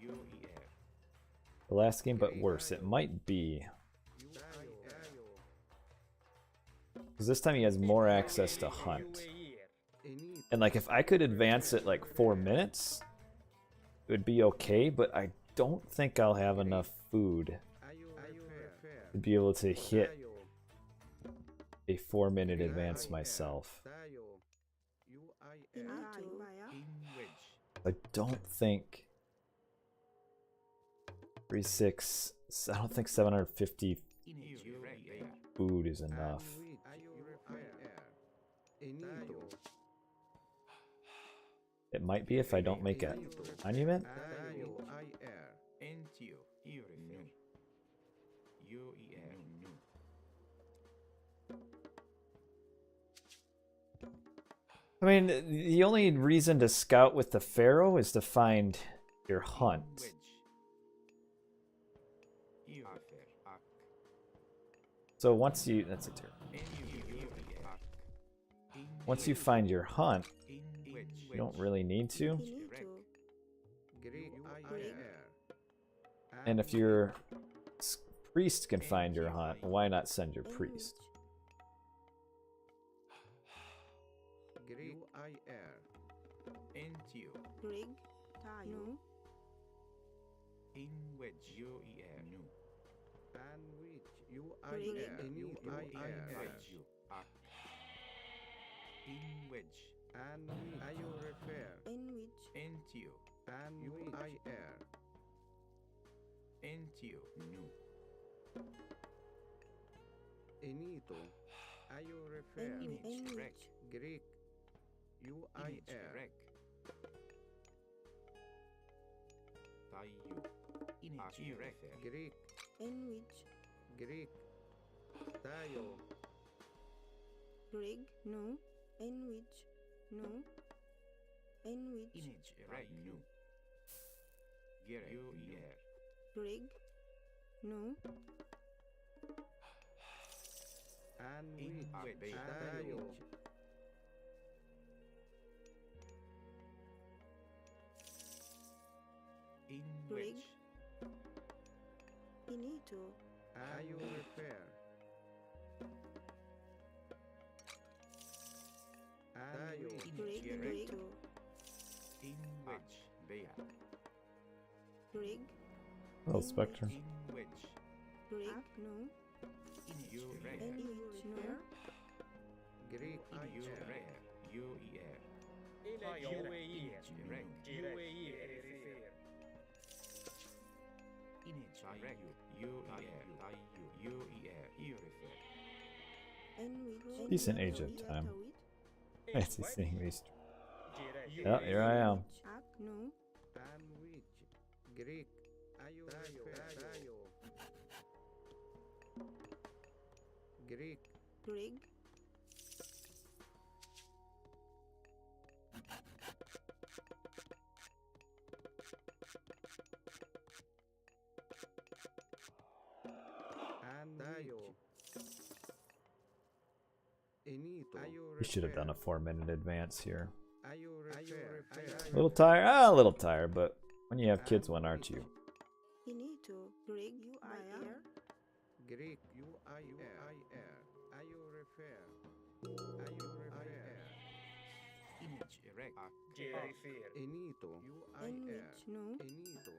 UER. The last game, but worse. It might be. Because this time he has more access to hunt. And like, if I could advance it like 4 minutes, it would be okay, but I don't think I'll have enough food to be able to hit a 4-minute advance myself. In wedge. I don't think 3-6, I don't think 750 UER. food is enough. It might be if I don't make a monument. Entio, io refer. Io IR. I mean, the only reason to scout with the Pharaoh is to find your hunt. Io refer. Ac. So once you, that's a tier. Once you find your hunt, you don't really need to. And if your priest can find your hunt, why not send your priest? Entio. Grig, tayo. In wedge. Io IR. Nu. Grig, Wedge. Ac. In wedge. Enwich, Entio. Entio. Nu. Enwich, Greek, Init rec. Taio. Init rec. Greek, Enwich, Greek, tayo, Grig, no. Enwich, no. Enwich, Init rec. Nu. Gere. Io IR. Grig, no. In wedge. tayo, In Rig. wedge. Finito, tayo refer. Tayo, Grig, Init rec. Grito, In wedge. Bea. Grig, Little Spectre. In wedge. Grig, no. Init rec. Enwich, no. Greek, Io rec. Io IR. UAE Init rec. UAE Init rec. Io IR. Taio. Io IR. Io refer. Enwich, Decent age of time. Nice seeing these. Yeah, here I am. Ak, no. sandwich, Greek, tayo refer. Tayo, Greek, Grig, tayo, Enito, We should have done a 4-minute advance here. tayo refer. A little tired? Ah, a little tired, but when you have kids, when aren't you? Finito, Grig, UIR, Greek, UIR, tayo refer. Tayo refer. Init rec. Enito, UIR, Enwich, no. Enito,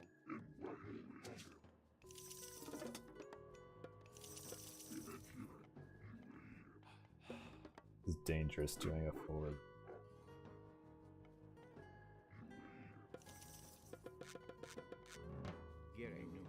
It's dangerous doing a forward. Gere. Nu.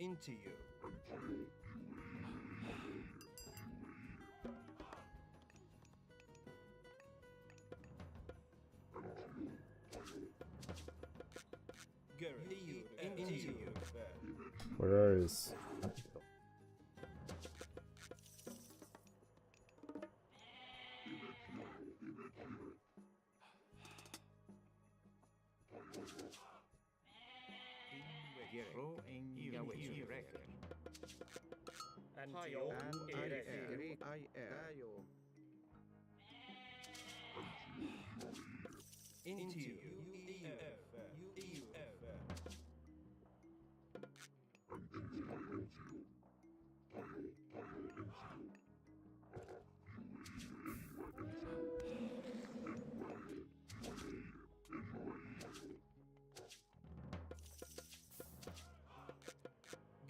Into you. Into you. Where is? Gere. Ro en io rec. and IR, Greek, IR, tayo, Into you.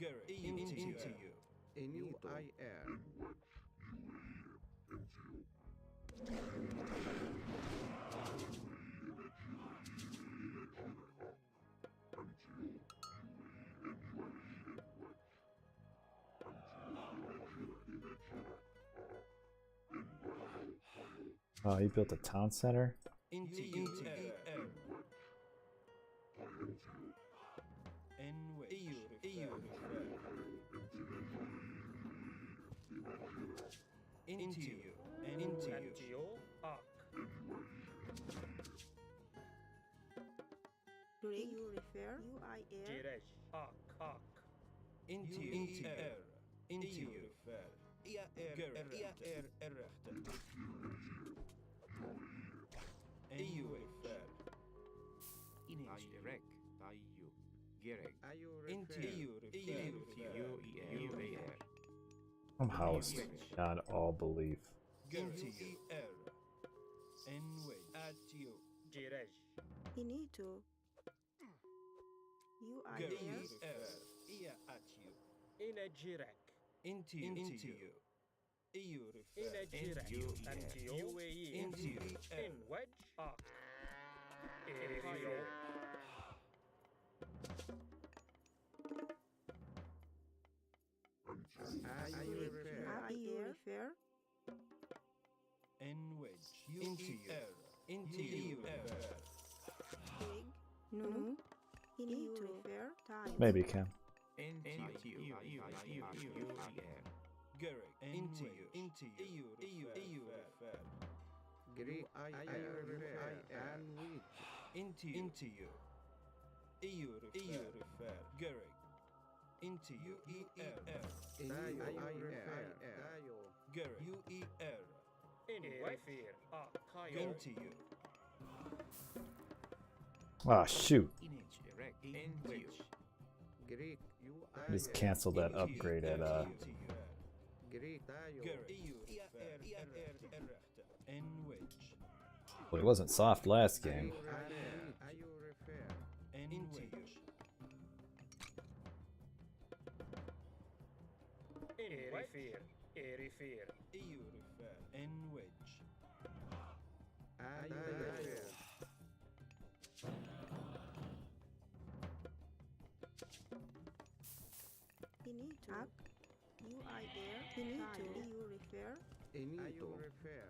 Gerek. Into you. Enito. IR. Oh, he built a town center? Into you. En EU. Into you. Into you. Greek, you refer. UIR. Into you. Into you. EU. Direct. Tayo. Gerek. Into you. UER. I'm housed beyond all belief. Into you. At you. Inito. UIR. At you. Into you. EU. Into you. IU refer. En wedge. Into you. Into you. Greek. No. Inito refer. Time. Maybe Cam. Gerek. Into you. Into you. EU. Greek. IR. And which. Into you. EU. Gerek. Into you. IR. Gerek. Into you. Ah, shoot. Greek. Just canceled that upgrade at Greek. En wedge. well, it wasn't soft last game. IU refer. En wedge. EU. En wedge. IU refer. Inito. UIR. Inito. EU refer. Enito. refer.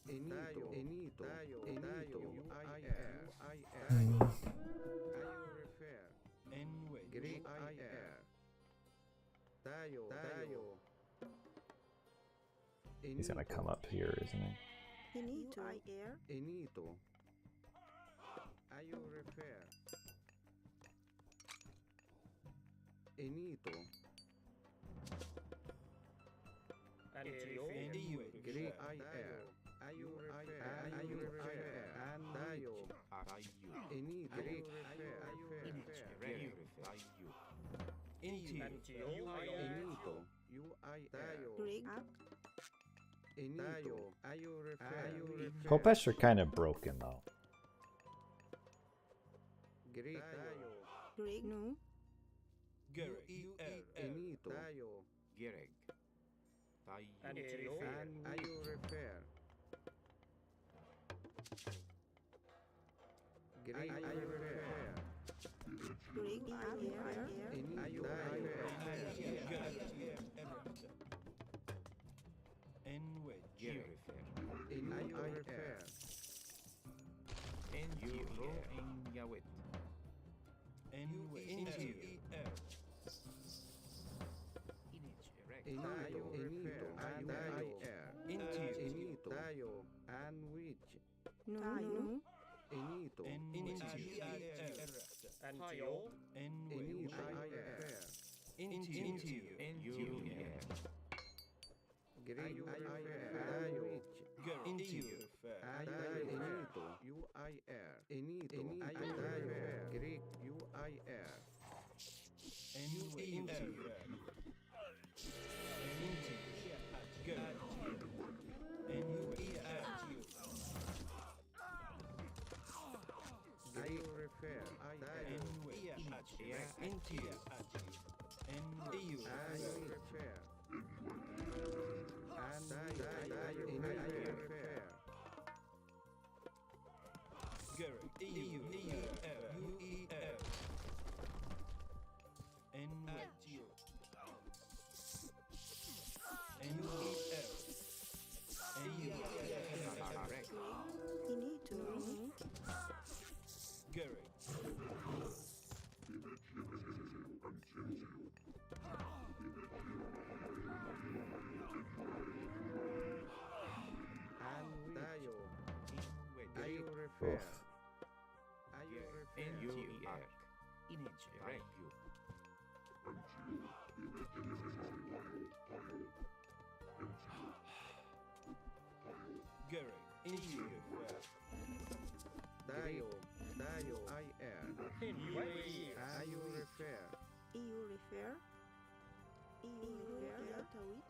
Enito. Enito. UIR. IU refer. En wedge. Greek. IR. Tayo. He's gonna come up here, isn't he? Inito. UIR. Enito. IU refer. Enito. EU. Greek. IR. IU refer. And tayo. Enito. Greek. IR. Into you. Enito. UIR. Greek. Enito. IU refer. Kopesh are kind of broken though. Greek. Greek. No. Gerek. Enito. Gerek. Tayo. And IU refer. Greek. IU refer. Greek. IR. Enito. En wedge. Gerefer. IU refer. NGO. Yawet. En wedge. Into you. Enito. And IR. Into you. Enito. Tayo. And which. No. Enito. En into you. En wedge. IR. Into you. NGO. Greek. Tayo. Gerek. Into you. Enito. UIR. Enito. Tayo. Greek. UIR. En wedge. Into you. Into you. Gerek. En IU refer. En wedge. Gerek. EU. UER. Enwich. Correct. Finito. Gerek. Tayo. In Are you which refer? Oof. Are you refer? NUER. Image right you. Gerek. EU. Tayo. IR. Are you refer? EU refer. EU refer. Tawit.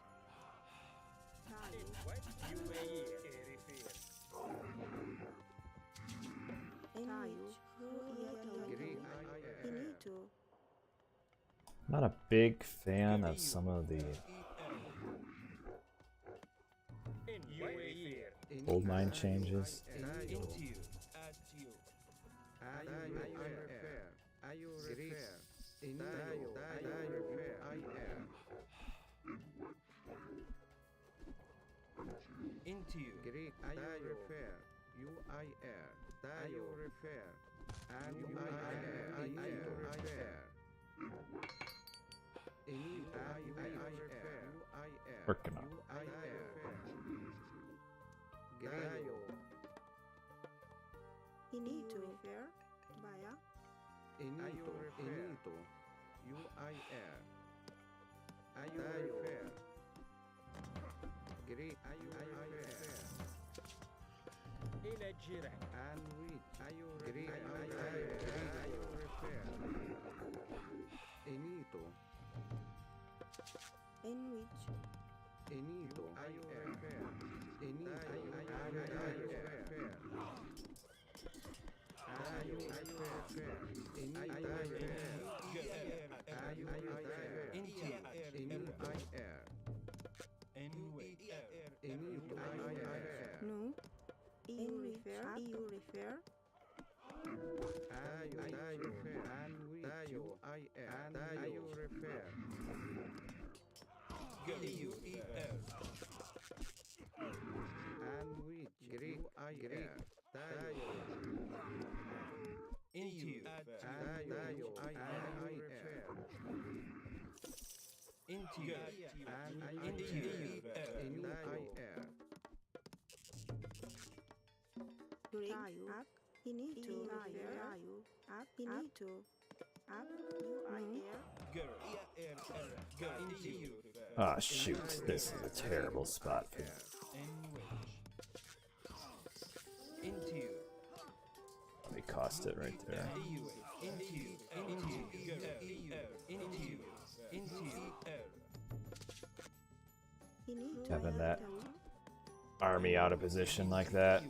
Tayo. Tayo. Greek Finito. Not a big fan of some of the old mind changes. Into. At you. Are you refer? Are you refer? Tayo. Refer. IR. Into. Greek. Are you refer? UIR. Tayo refer. Are you refer? Working on it. Gaia. Finito. Refer. Via. Enito. UIR. Are you refer? Greek. Are you refer? And which? Are you refer? Are you refer? Enito. Enwich. Enito. Are you refer? Enito. Are you refer? Are you refer? Enito. Are you refer? Into. NUIR. Enito. IR. No. EU refer. EU refer. Are you refer? And which? UIR. Are you refer? UER. And which? Greek. UIR. Tayo. Into. Tayo. IR. Into. And Into. NUIR. Greek. Up. Finito. Refer. Tayo. Up. Finito. Up. UIR. Into. Ah, shoot. This is a terrible spot for me. Into. Let me cost it right there. Finito. Having that army out of position like that.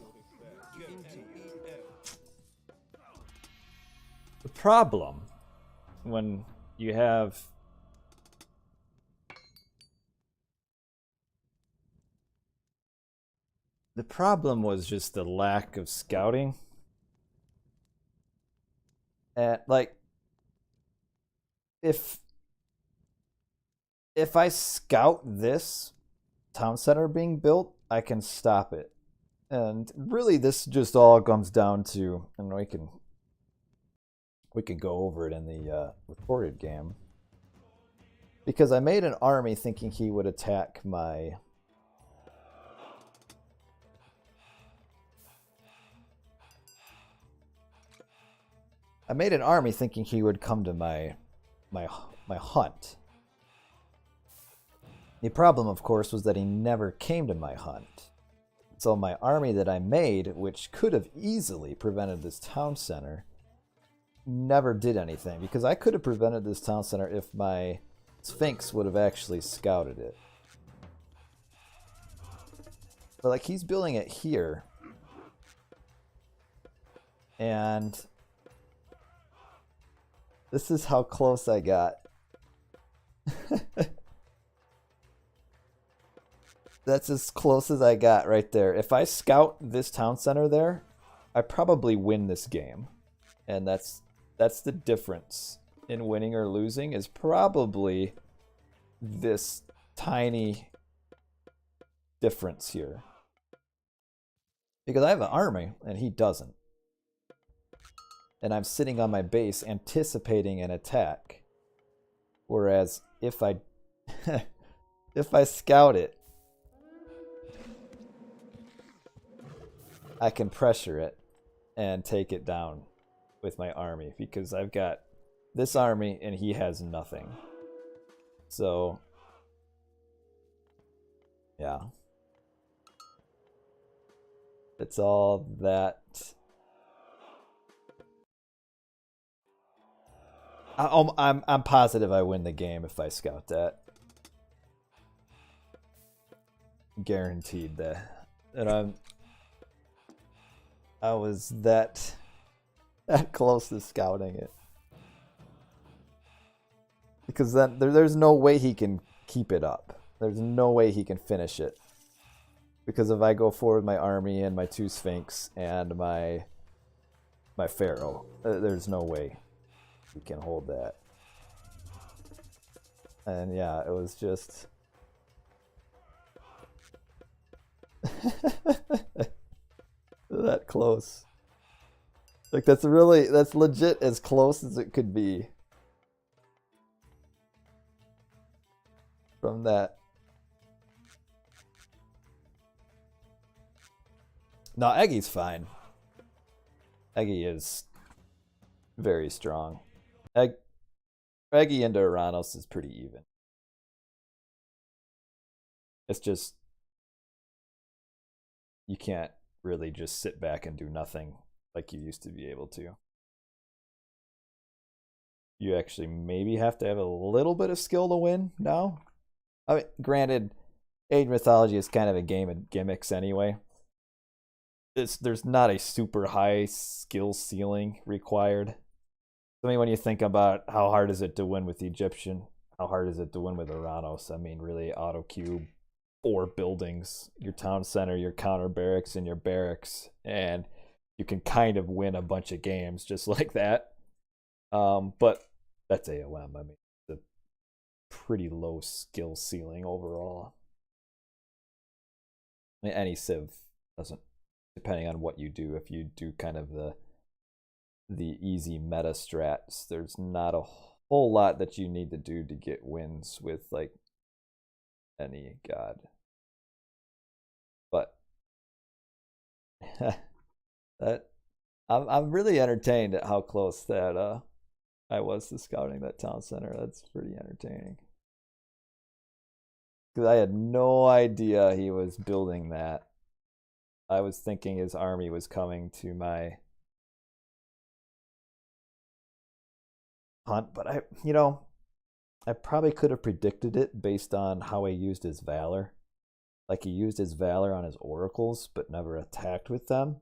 The problem when you have the problem was just the lack of scouting. Like if I scout this town center being built, I can stop it. And really this just all comes down to, and we can go over it in the recorded game. Because I made an army thinking he would attack my come to my hunt. The problem, of course, was that he never came to my hunt. So my army that I made, which could have easily prevented this town center, never did anything. Because I could have prevented this town center if my Sphinx would have actually scouted it. But like, he's building it here. And this is how close I got. That's as close as I got right there. If I scout this town center there, I probably win this game. And that's the difference in winning or losing, is probably this tiny difference here. Because I have an army and he doesn't. And I'm sitting on my base anticipating an attack. Whereas if I if I scout it, I can pressure it and take it down with my army, because I've got this army and he has nothing. So yeah. It's all that. I'm positive I win the game if I scout that. Guaranteed that. And I was that close to scouting it. Because then there's no way he can keep it up. There's no way he can finish it. Because if I go forward with my army and my 2 Sphinx and my Pharaoh, there's no way he can hold that. And yeah, it was just that close. Like that's legit as close as it could be from that. No, Eggy's fine. Eggy is very strong. Eggy into Oranos is pretty even. It's just you can't really just sit back and do nothing like you used to be able to. You actually maybe have to have a little bit of skill to win now. I mean, granted, Age Mythology is kind of a game of gimmicks anyway. There's not a super high skill ceiling required. I mean, when you think about how hard is it to win with the Egyptian, how hard is it to win with Oranos? I mean, really auto cube 4 buildings, your town center, your counter barracks, and your barracks, and you can kind of win a bunch of games just like that. But that's AOM. I mean, it's a pretty low skill ceiling overall. I mean, any Civ doesn't, depending on what you do. If you do kind of the easy meta strats, there's not a whole lot that you need to do to get wins with like any god. But that I'm really entertained at how close that I was to scouting that town center. That's pretty entertaining. Because I had no idea he was building that. I was thinking his army was coming to my hunt, but I probably could have predicted it based on how he used his valor. Like he used his valor on his oracles, but never attacked with them,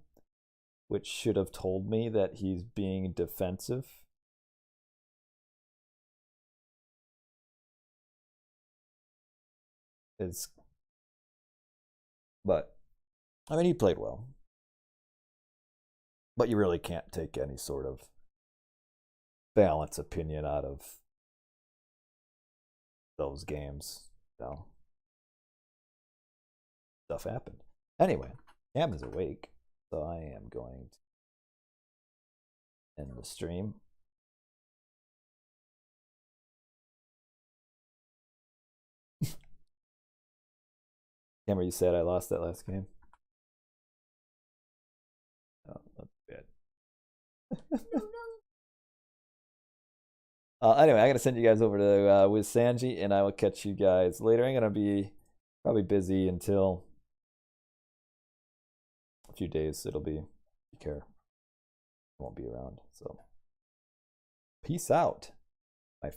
which should have told me that he's being defensive. But I mean, he played well. But you really can't take any sort of balance opinion out of those games. So stuff happened. Anyway, Cam is awake, so I am going to end the stream. Cameron, you said I lost that last game? Oh, that's bad. Anyway, I gotta send you guys over to with Sanji, and I will catch you guys later. I'm gonna be probably busy until a few days. It'll be, if you care, I won't be around. So, peace out.